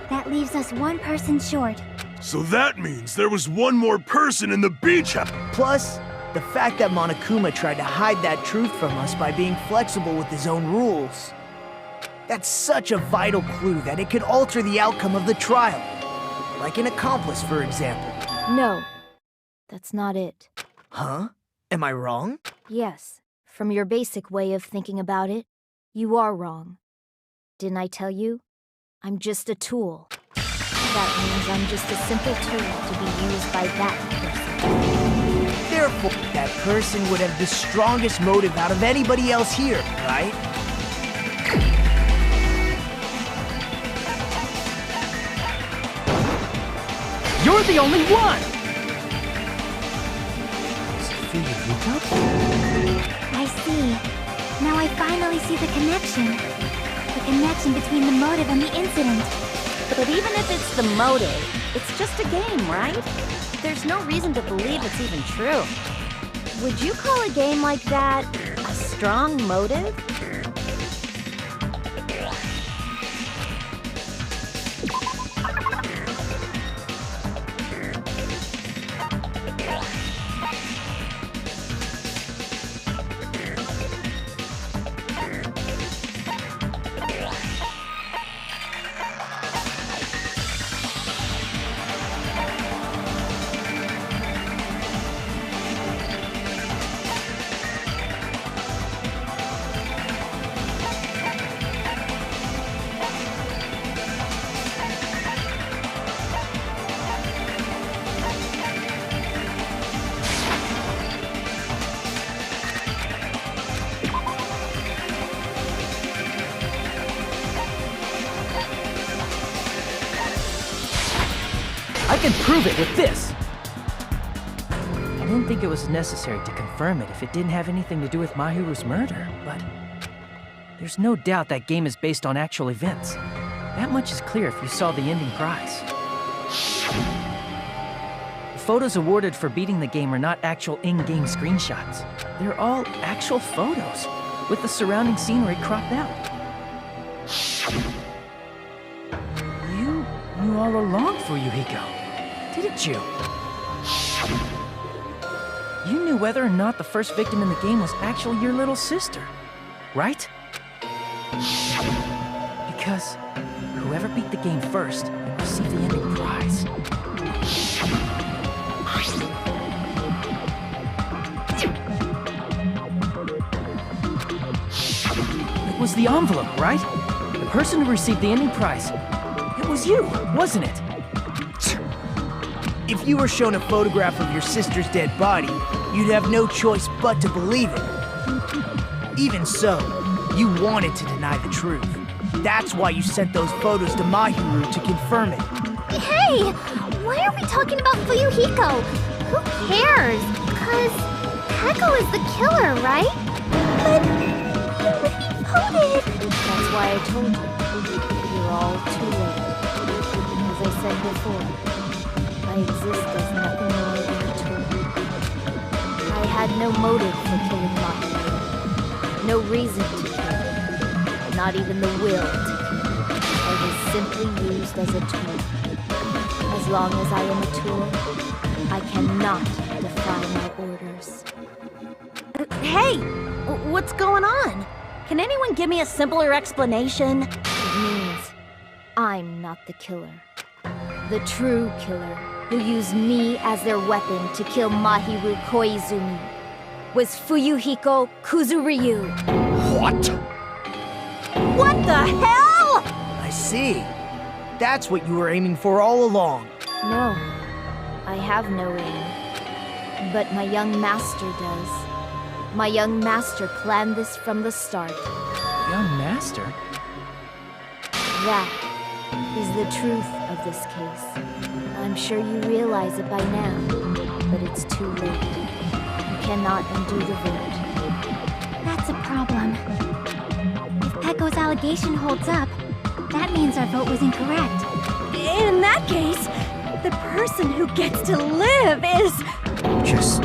Speaker 2: That leaves us one person short.
Speaker 5: So that means there was one more person in the beach house.
Speaker 8: Plus, the fact that Monokuma tried to hide that truth from us by being flexible with his own rules. That's such a vital clue that it could alter the outcome of the trial. Like an accomplice, for example.
Speaker 1: No, that's not it.
Speaker 8: Huh? Am I wrong?
Speaker 1: Yes, from your basic way of thinking about it, you are wrong. Didn't I tell you? I'm just a tool. That means I'm just a simple tool to be used by that person.
Speaker 8: Therefore, that person would have the strongest motive out of anybody else here, right?
Speaker 4: You're the only one!
Speaker 2: I see. Now I finally see the connection. The connection between the motive and the incident.
Speaker 1: But even if it's the motive, it's just a game, right? There's no reason to believe it's even true. Would you call a game like that a strong motive?
Speaker 4: can prove it with this! I didn't think it was necessary to confirm it if it didn't have anything to do with Mahiru's murder, but there's no doubt that game is based on actual events. That much is clear if you saw the ending prize. The photos awarded for beating the game are not actual in-game screenshots. They're all actual photos, with the surrounding scenery cropped out. You knew all along Fuyuhiko, didn't you? You knew whether or not the first victim in the game was actually your little sister, right? Because whoever beat the game first will receive the ending prize. It was the envelope, right? The person who received the ending prize. It was you, wasn't it?
Speaker 8: If you were shown a photograph of your sister's dead body, you'd have no choice but to believe it. Even so, you wanted to deny the truth. That's why you sent those photos to Mahiru to confirm it.
Speaker 3: Hey! Why are we talking about Fuyuhiko? Who cares? 'Cause Peko is the killer, right? But you already voted!
Speaker 1: That's why I told you. You're all too late. As I said before, I exist as nothing more than a tool. I had no motive for killing Mahiru. No reason to kill. Not even the will to kill. I was simply used as a tool. As long as I am a tool, I cannot defy my orders. Hey! What's going on? Can anyone give me a simpler explanation? It means I'm not the killer. The true killer, who used me as their weapon to kill Mahiru Koizumi, was Fuyuhiko Kuzuryu.
Speaker 6: What?
Speaker 1: What the hell?!
Speaker 8: I see. That's what you were aiming for all along.
Speaker 1: No, I have no aim. But my young master does. My young master planned this from the start.
Speaker 4: Young master?
Speaker 1: That is the truth of this case. I'm sure you realize it by now, but it's too late. You cannot undo the vote.
Speaker 2: That's a problem. If Peko's allegation holds up, that means our vote was incorrect.
Speaker 1: In that case, the person who gets to live is...
Speaker 10: Just...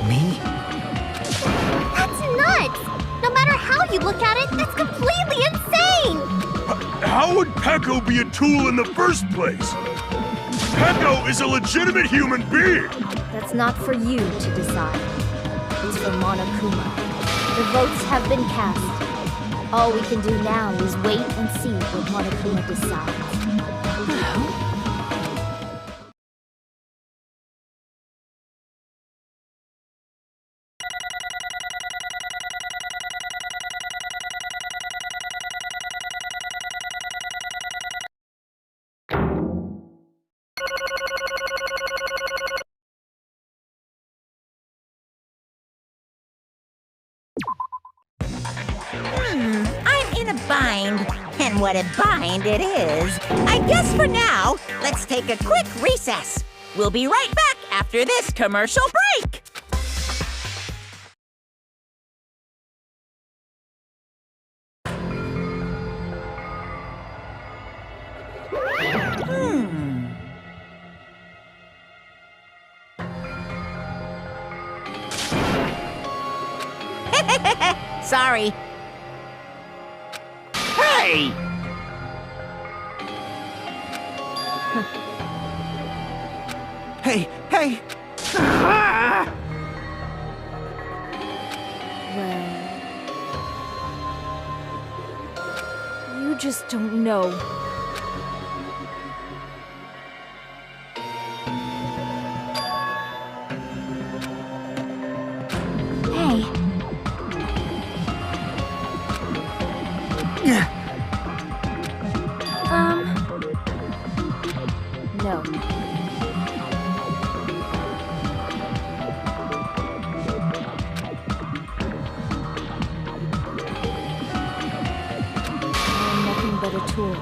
Speaker 10: me?
Speaker 3: That's nuts! No matter how you look at it, that's completely insane!
Speaker 5: How would Peko be a tool in the first place? Peko is a legitimate human being!
Speaker 1: That's not for you to decide. It's for Monokuma. The votes have been cast. All we can do now is wait and see what Monokuma decides.
Speaker 9: I'm in a bind. And what a bind it is. I guess for now, let's take a quick recess. We'll be right back after this commercial break. Sorry.
Speaker 10: Hey!
Speaker 7: Hey, hey!
Speaker 1: Well... You just don't know.
Speaker 2: Hey,
Speaker 1: No. I am nothing but a tool.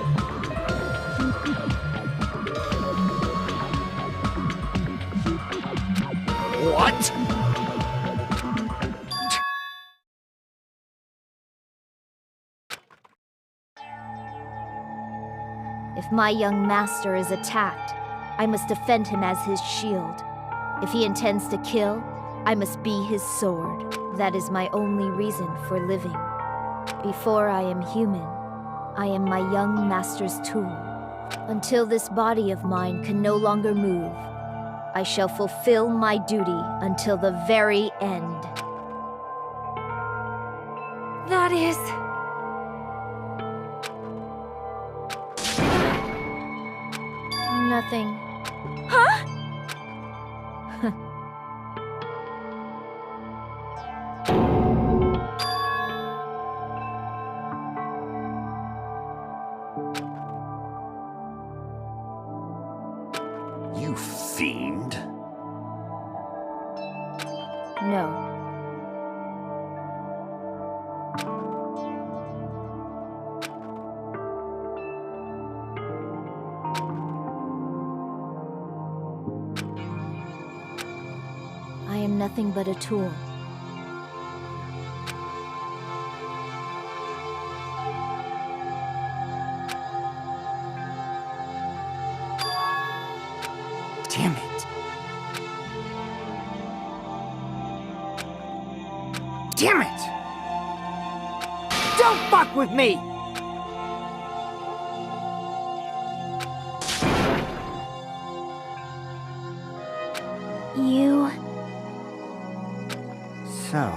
Speaker 1: If my young master is attacked, I must defend him as his shield. If he intends to kill, I must be his sword. That is my only reason for living. Before I am human, I am my young master's tool. Until this body of mine can no longer move, I shall fulfill my duty until the very end.
Speaker 2: That is...
Speaker 1: Nothing.
Speaker 2: Huh?
Speaker 6: You fiend.
Speaker 1: No. I am nothing but a tool.
Speaker 8: Damn it. Damn it! Don't fuck with me!
Speaker 2: You...
Speaker 8: So...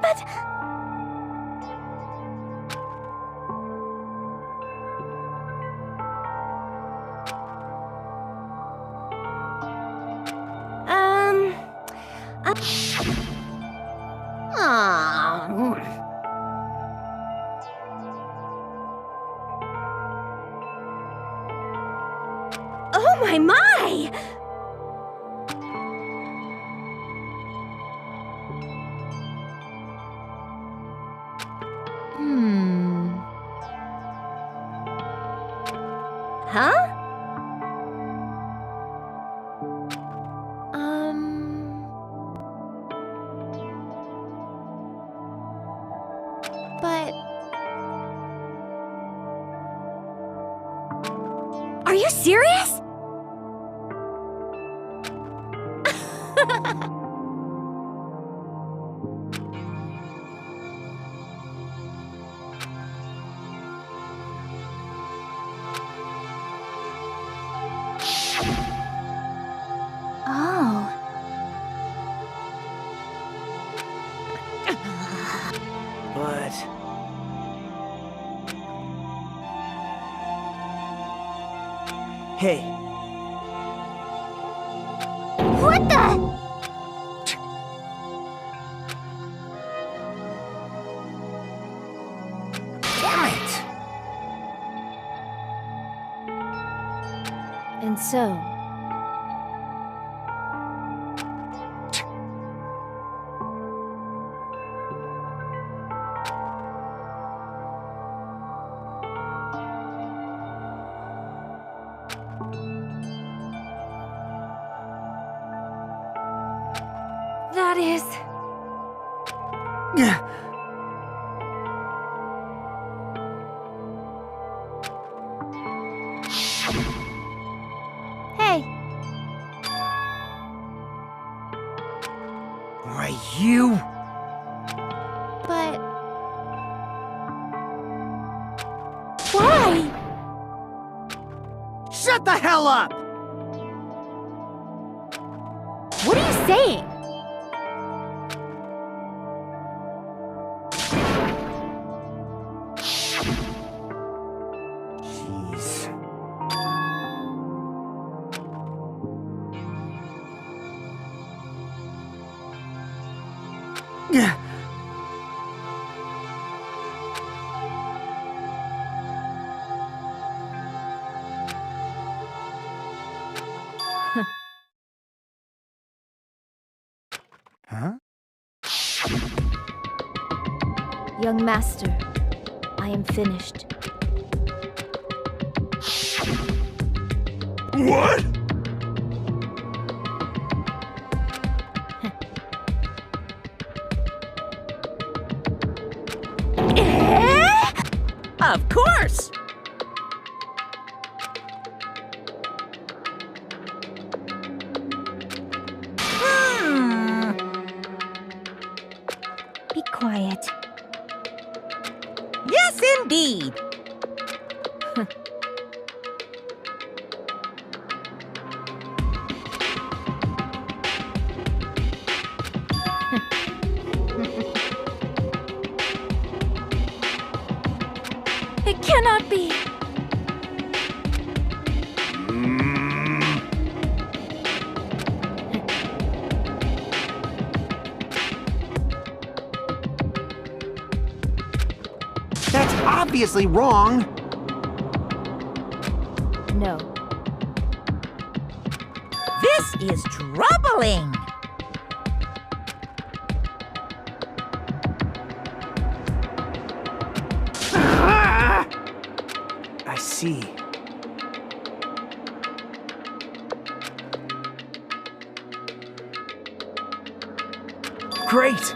Speaker 2: But... Oh my!
Speaker 1: Huh? But...
Speaker 2: Are you serious? Oh.
Speaker 8: But... Hey,
Speaker 3: What the?
Speaker 8: damn it!
Speaker 1: And so...
Speaker 2: That is...
Speaker 1: Hey,
Speaker 8: Why, you...
Speaker 1: but...
Speaker 2: Why?
Speaker 8: Shut the hell up!
Speaker 1: What are you saying?
Speaker 8: Jeez. Huh?
Speaker 1: Young master, I am finished.
Speaker 5: What?
Speaker 9: Of course!
Speaker 2: Be quiet.
Speaker 9: Yes, indeed!
Speaker 1: It cannot be.
Speaker 7: That's obviously wrong.
Speaker 1: No.
Speaker 9: This is troubling!
Speaker 8: I see. Great!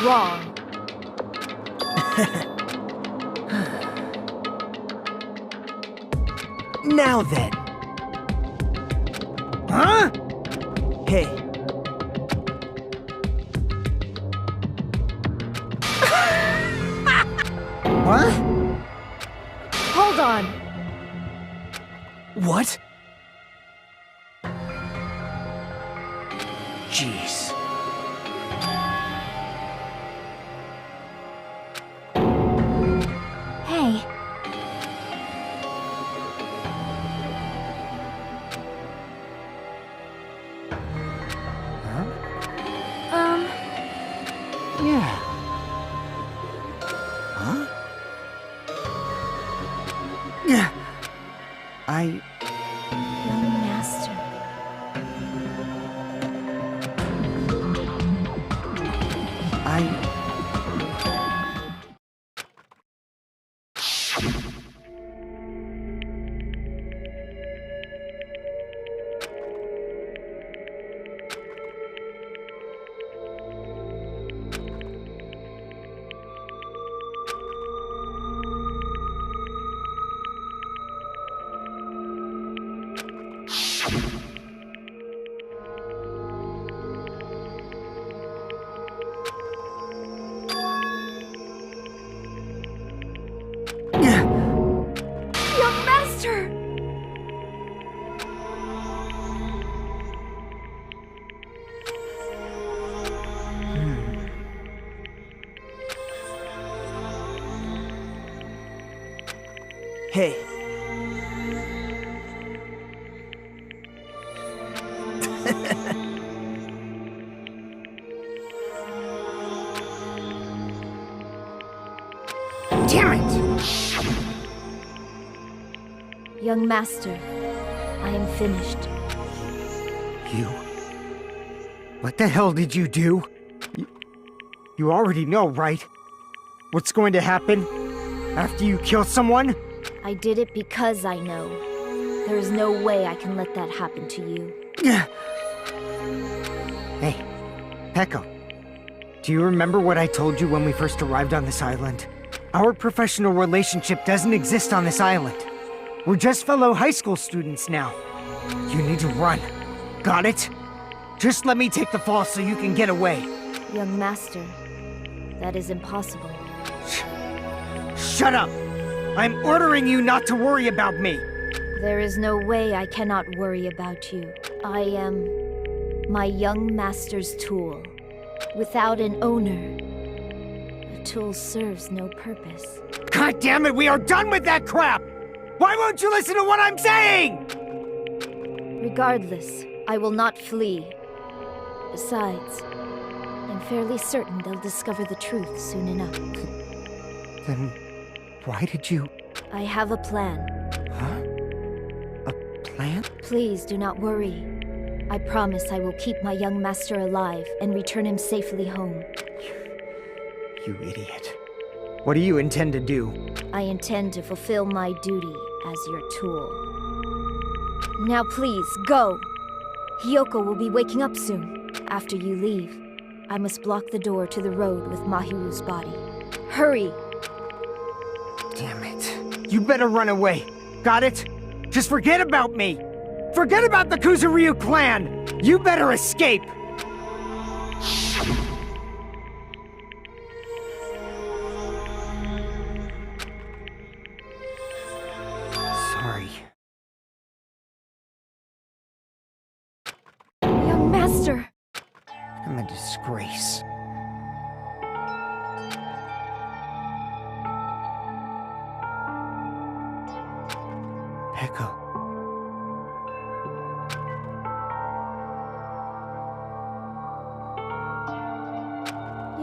Speaker 1: Wrong.
Speaker 8: Now then. Huh? Hey. What?
Speaker 1: Hold on.
Speaker 8: What? Jeez.
Speaker 2: Hey,
Speaker 8: Yeah. Huh? Yeah.
Speaker 1: Young master. Young master!
Speaker 8: Hey. Damn it!
Speaker 1: Young master, I am finished.
Speaker 10: You? What the hell did you do? You already know, right? What's going to happen after you kill someone?
Speaker 1: I did it because I know. There is no way I can let that happen to you.
Speaker 10: Hey, Pekko. Do you remember what I told you when we first arrived on this island? Our professional relationship doesn't exist on this island. We're just fellow high school students now. You need to run. Got it? Just let me take the fall so you can get away.
Speaker 1: Young master, that is impossible.
Speaker 10: Shut up! I'm ordering you not to worry about me.
Speaker 1: There is no way I cannot worry about you. I am my young master's tool. Without an owner, the tool serves no purpose.
Speaker 10: God damn it, we are done with that crap! Why won't you listen to what I'm saying?
Speaker 1: Regardless, I will not flee. Besides, I'm fairly certain they'll discover the truth soon enough.
Speaker 10: Then why did you...
Speaker 1: I have a plan.
Speaker 10: Huh? A plan?
Speaker 1: Please do not worry. I promise I will keep my young master alive and return him safely home.
Speaker 10: You idiot. What do you intend to do?
Speaker 1: I intend to fulfill my duty as your tool. Now please, go! Hiyoko will be waking up soon, after you leave. I must block the door to the road with Mahiru's body. Hurry!
Speaker 10: Damn it. You better run away. Got it? Just forget about me. Forget about the Kuzuryu clan. You better escape. Sorry.
Speaker 1: Young master!
Speaker 10: I'm a disgrace. Peko.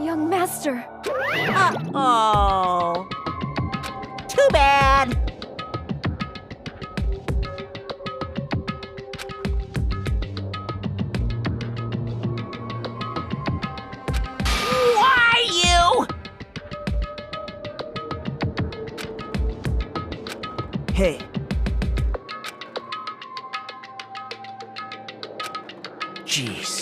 Speaker 1: Young master!
Speaker 9: Uh-oh. Too bad. Why you?
Speaker 8: Hey. Jeez.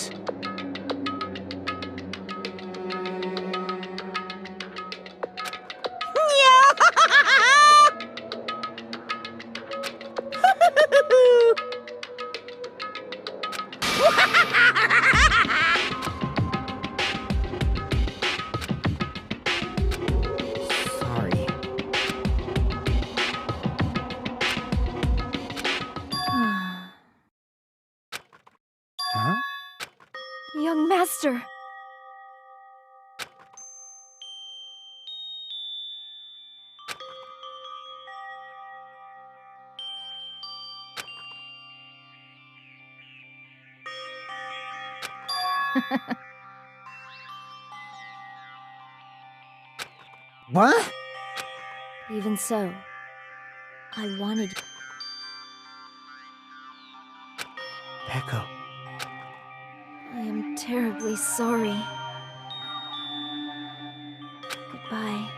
Speaker 10: Sorry. Huh?
Speaker 1: Young master!
Speaker 10: What?
Speaker 1: Even so, I wanted...
Speaker 10: Peko.
Speaker 1: I am terribly sorry. Goodbye.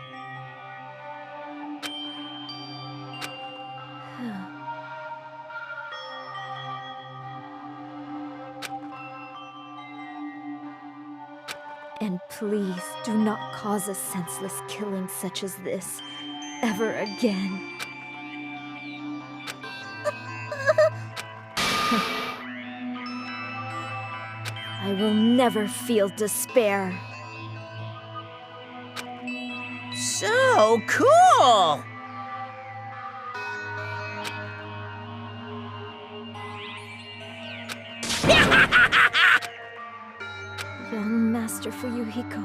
Speaker 1: And please do not cause a senseless killing such as this ever again. I will never feel despair.
Speaker 9: So cool.
Speaker 1: Young Master Fuyuhiko.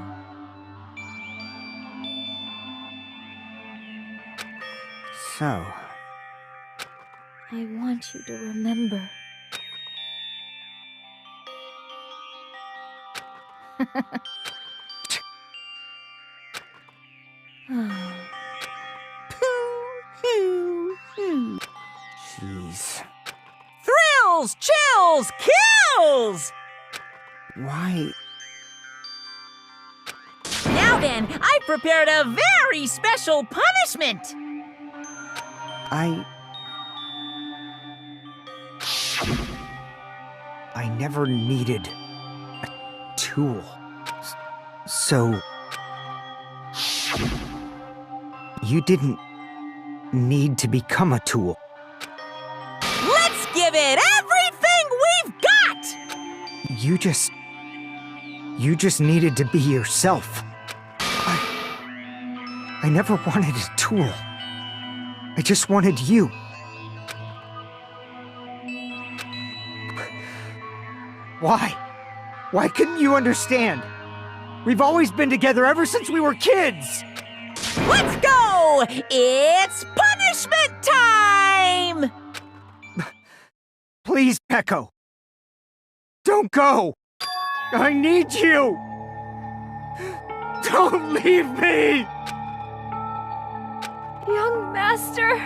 Speaker 10: So,
Speaker 1: I want you to remember.
Speaker 10: jeez.
Speaker 9: Thrills, chills, kills!
Speaker 10: Why?
Speaker 9: Now then, I prepared a very special punishment!
Speaker 10: I never needed a tool. So... You didn't need to become a tool.
Speaker 9: Let's give it everything we've got!
Speaker 10: You just needed to be yourself. I never wanted a tool. I just wanted you. Why? Why couldn't you understand? We've always been together ever since we were kids!
Speaker 9: Let's go! It's punishment time!
Speaker 10: Please, Peko. Don't go! I need you! Don't leave me!
Speaker 1: Young Master!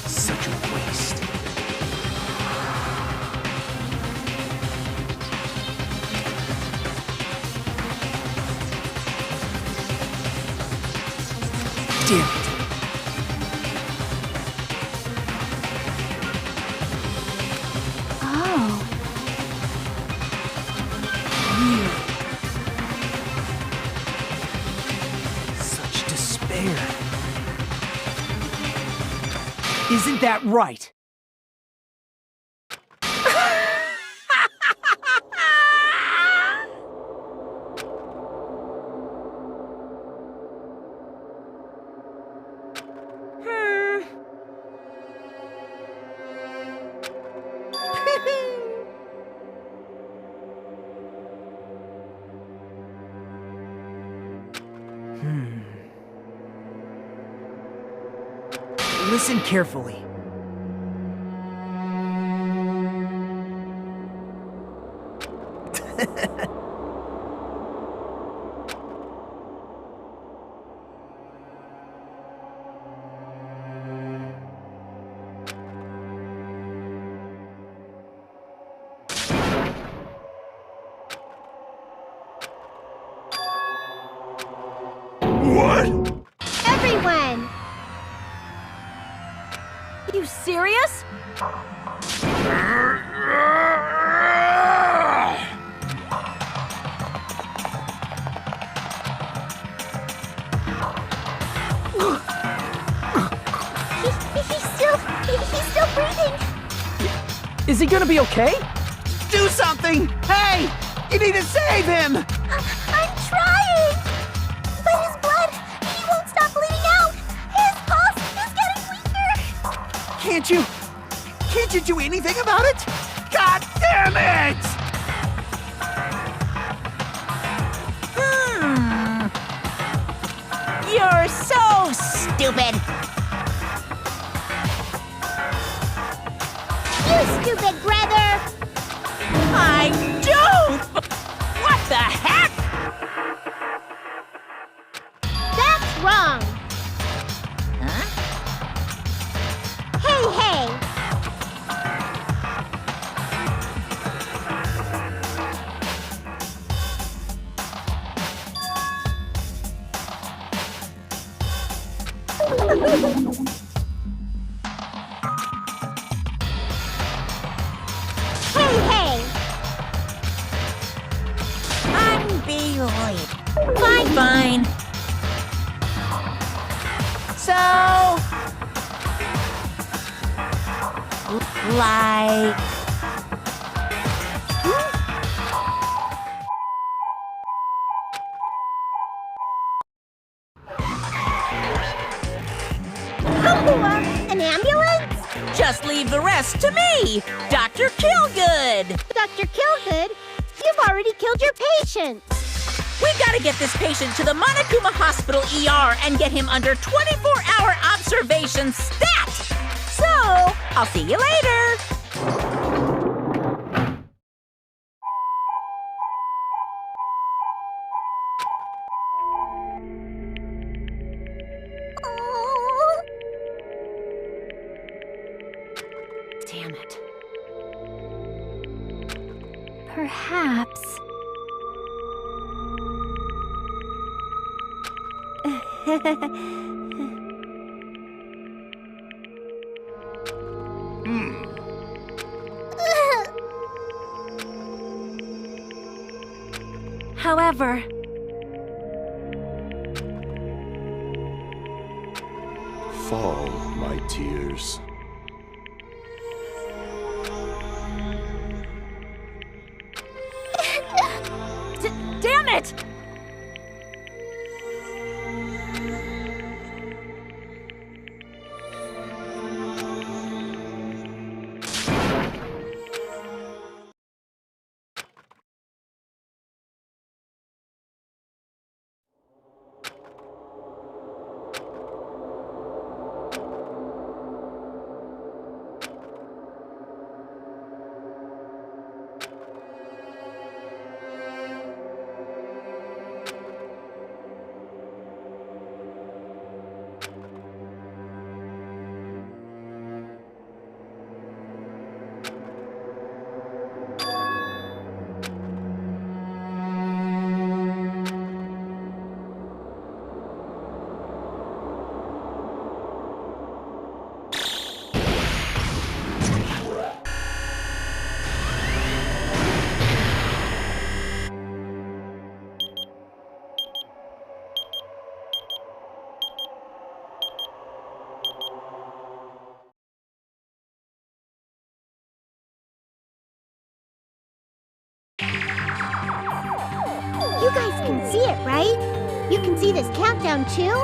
Speaker 8: Such a waste. Damn it.
Speaker 2: Oh,
Speaker 8: Such despair. Isn't that right? Listen carefully.
Speaker 5: What?
Speaker 3: Everyone!
Speaker 1: You serious?
Speaker 3: He's still breathing.
Speaker 8: Is he gonna be okay? Do something! Hey! You need to save him!
Speaker 3: I'm trying! But his blood, he won't stop bleeding out! His pulse is getting weaker!
Speaker 8: Can't you do anything about it? God damn it!
Speaker 9: You're so stupid.
Speaker 3: You stupid brother!
Speaker 9: I don't! What the heck?
Speaker 3: That's wrong!
Speaker 9: Huh?
Speaker 3: Hey! Hey!
Speaker 9: Unbelievable.
Speaker 3: Fine.
Speaker 9: Fine. So... like...
Speaker 3: An ambulance?
Speaker 9: Just leave the rest to me, Dr. Killgood.
Speaker 3: Dr. Killgood, you've already killed your patient.
Speaker 9: We gotta get this patient to the Monokuma Hospital ER and get him under 24-hour observation stat. So, I'll see you later.
Speaker 3: Oh.
Speaker 1: Damn it.
Speaker 2: perhaps.
Speaker 1: However,
Speaker 6: Fall, my tears.
Speaker 1: damn it!
Speaker 11: see it, right? You can see this countdown too?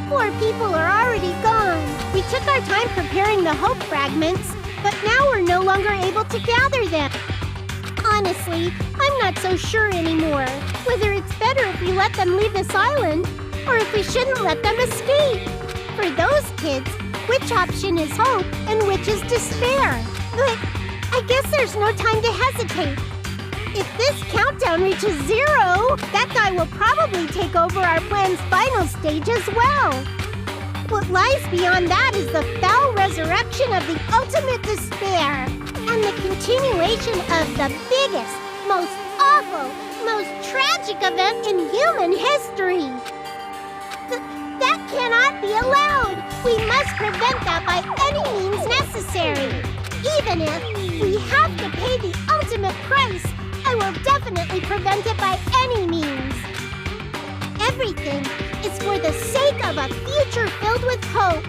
Speaker 11: 4 people are already gone. We took our time preparing the hope fragments, but now we're no longer able to gather them. Honestly, I'm not so sure anymore whether it's better if we let them leave this island or if we shouldn't let them escape. For those kids, which option is hope and which is despair? But I guess there's no time to hesitate. If this countdown reaches 0, that guy will probably take over our plan's final stage as well. What lies beyond that is the foul resurrection of the ultimate despair and the continuation of the biggest, most awful, most tragic event in human history. That cannot be allowed. We must prevent that by any means necessary. Even if we have to pay the ultimate price, I will definitely prevent it by any means. Everything is for the sake of a future filled with hope.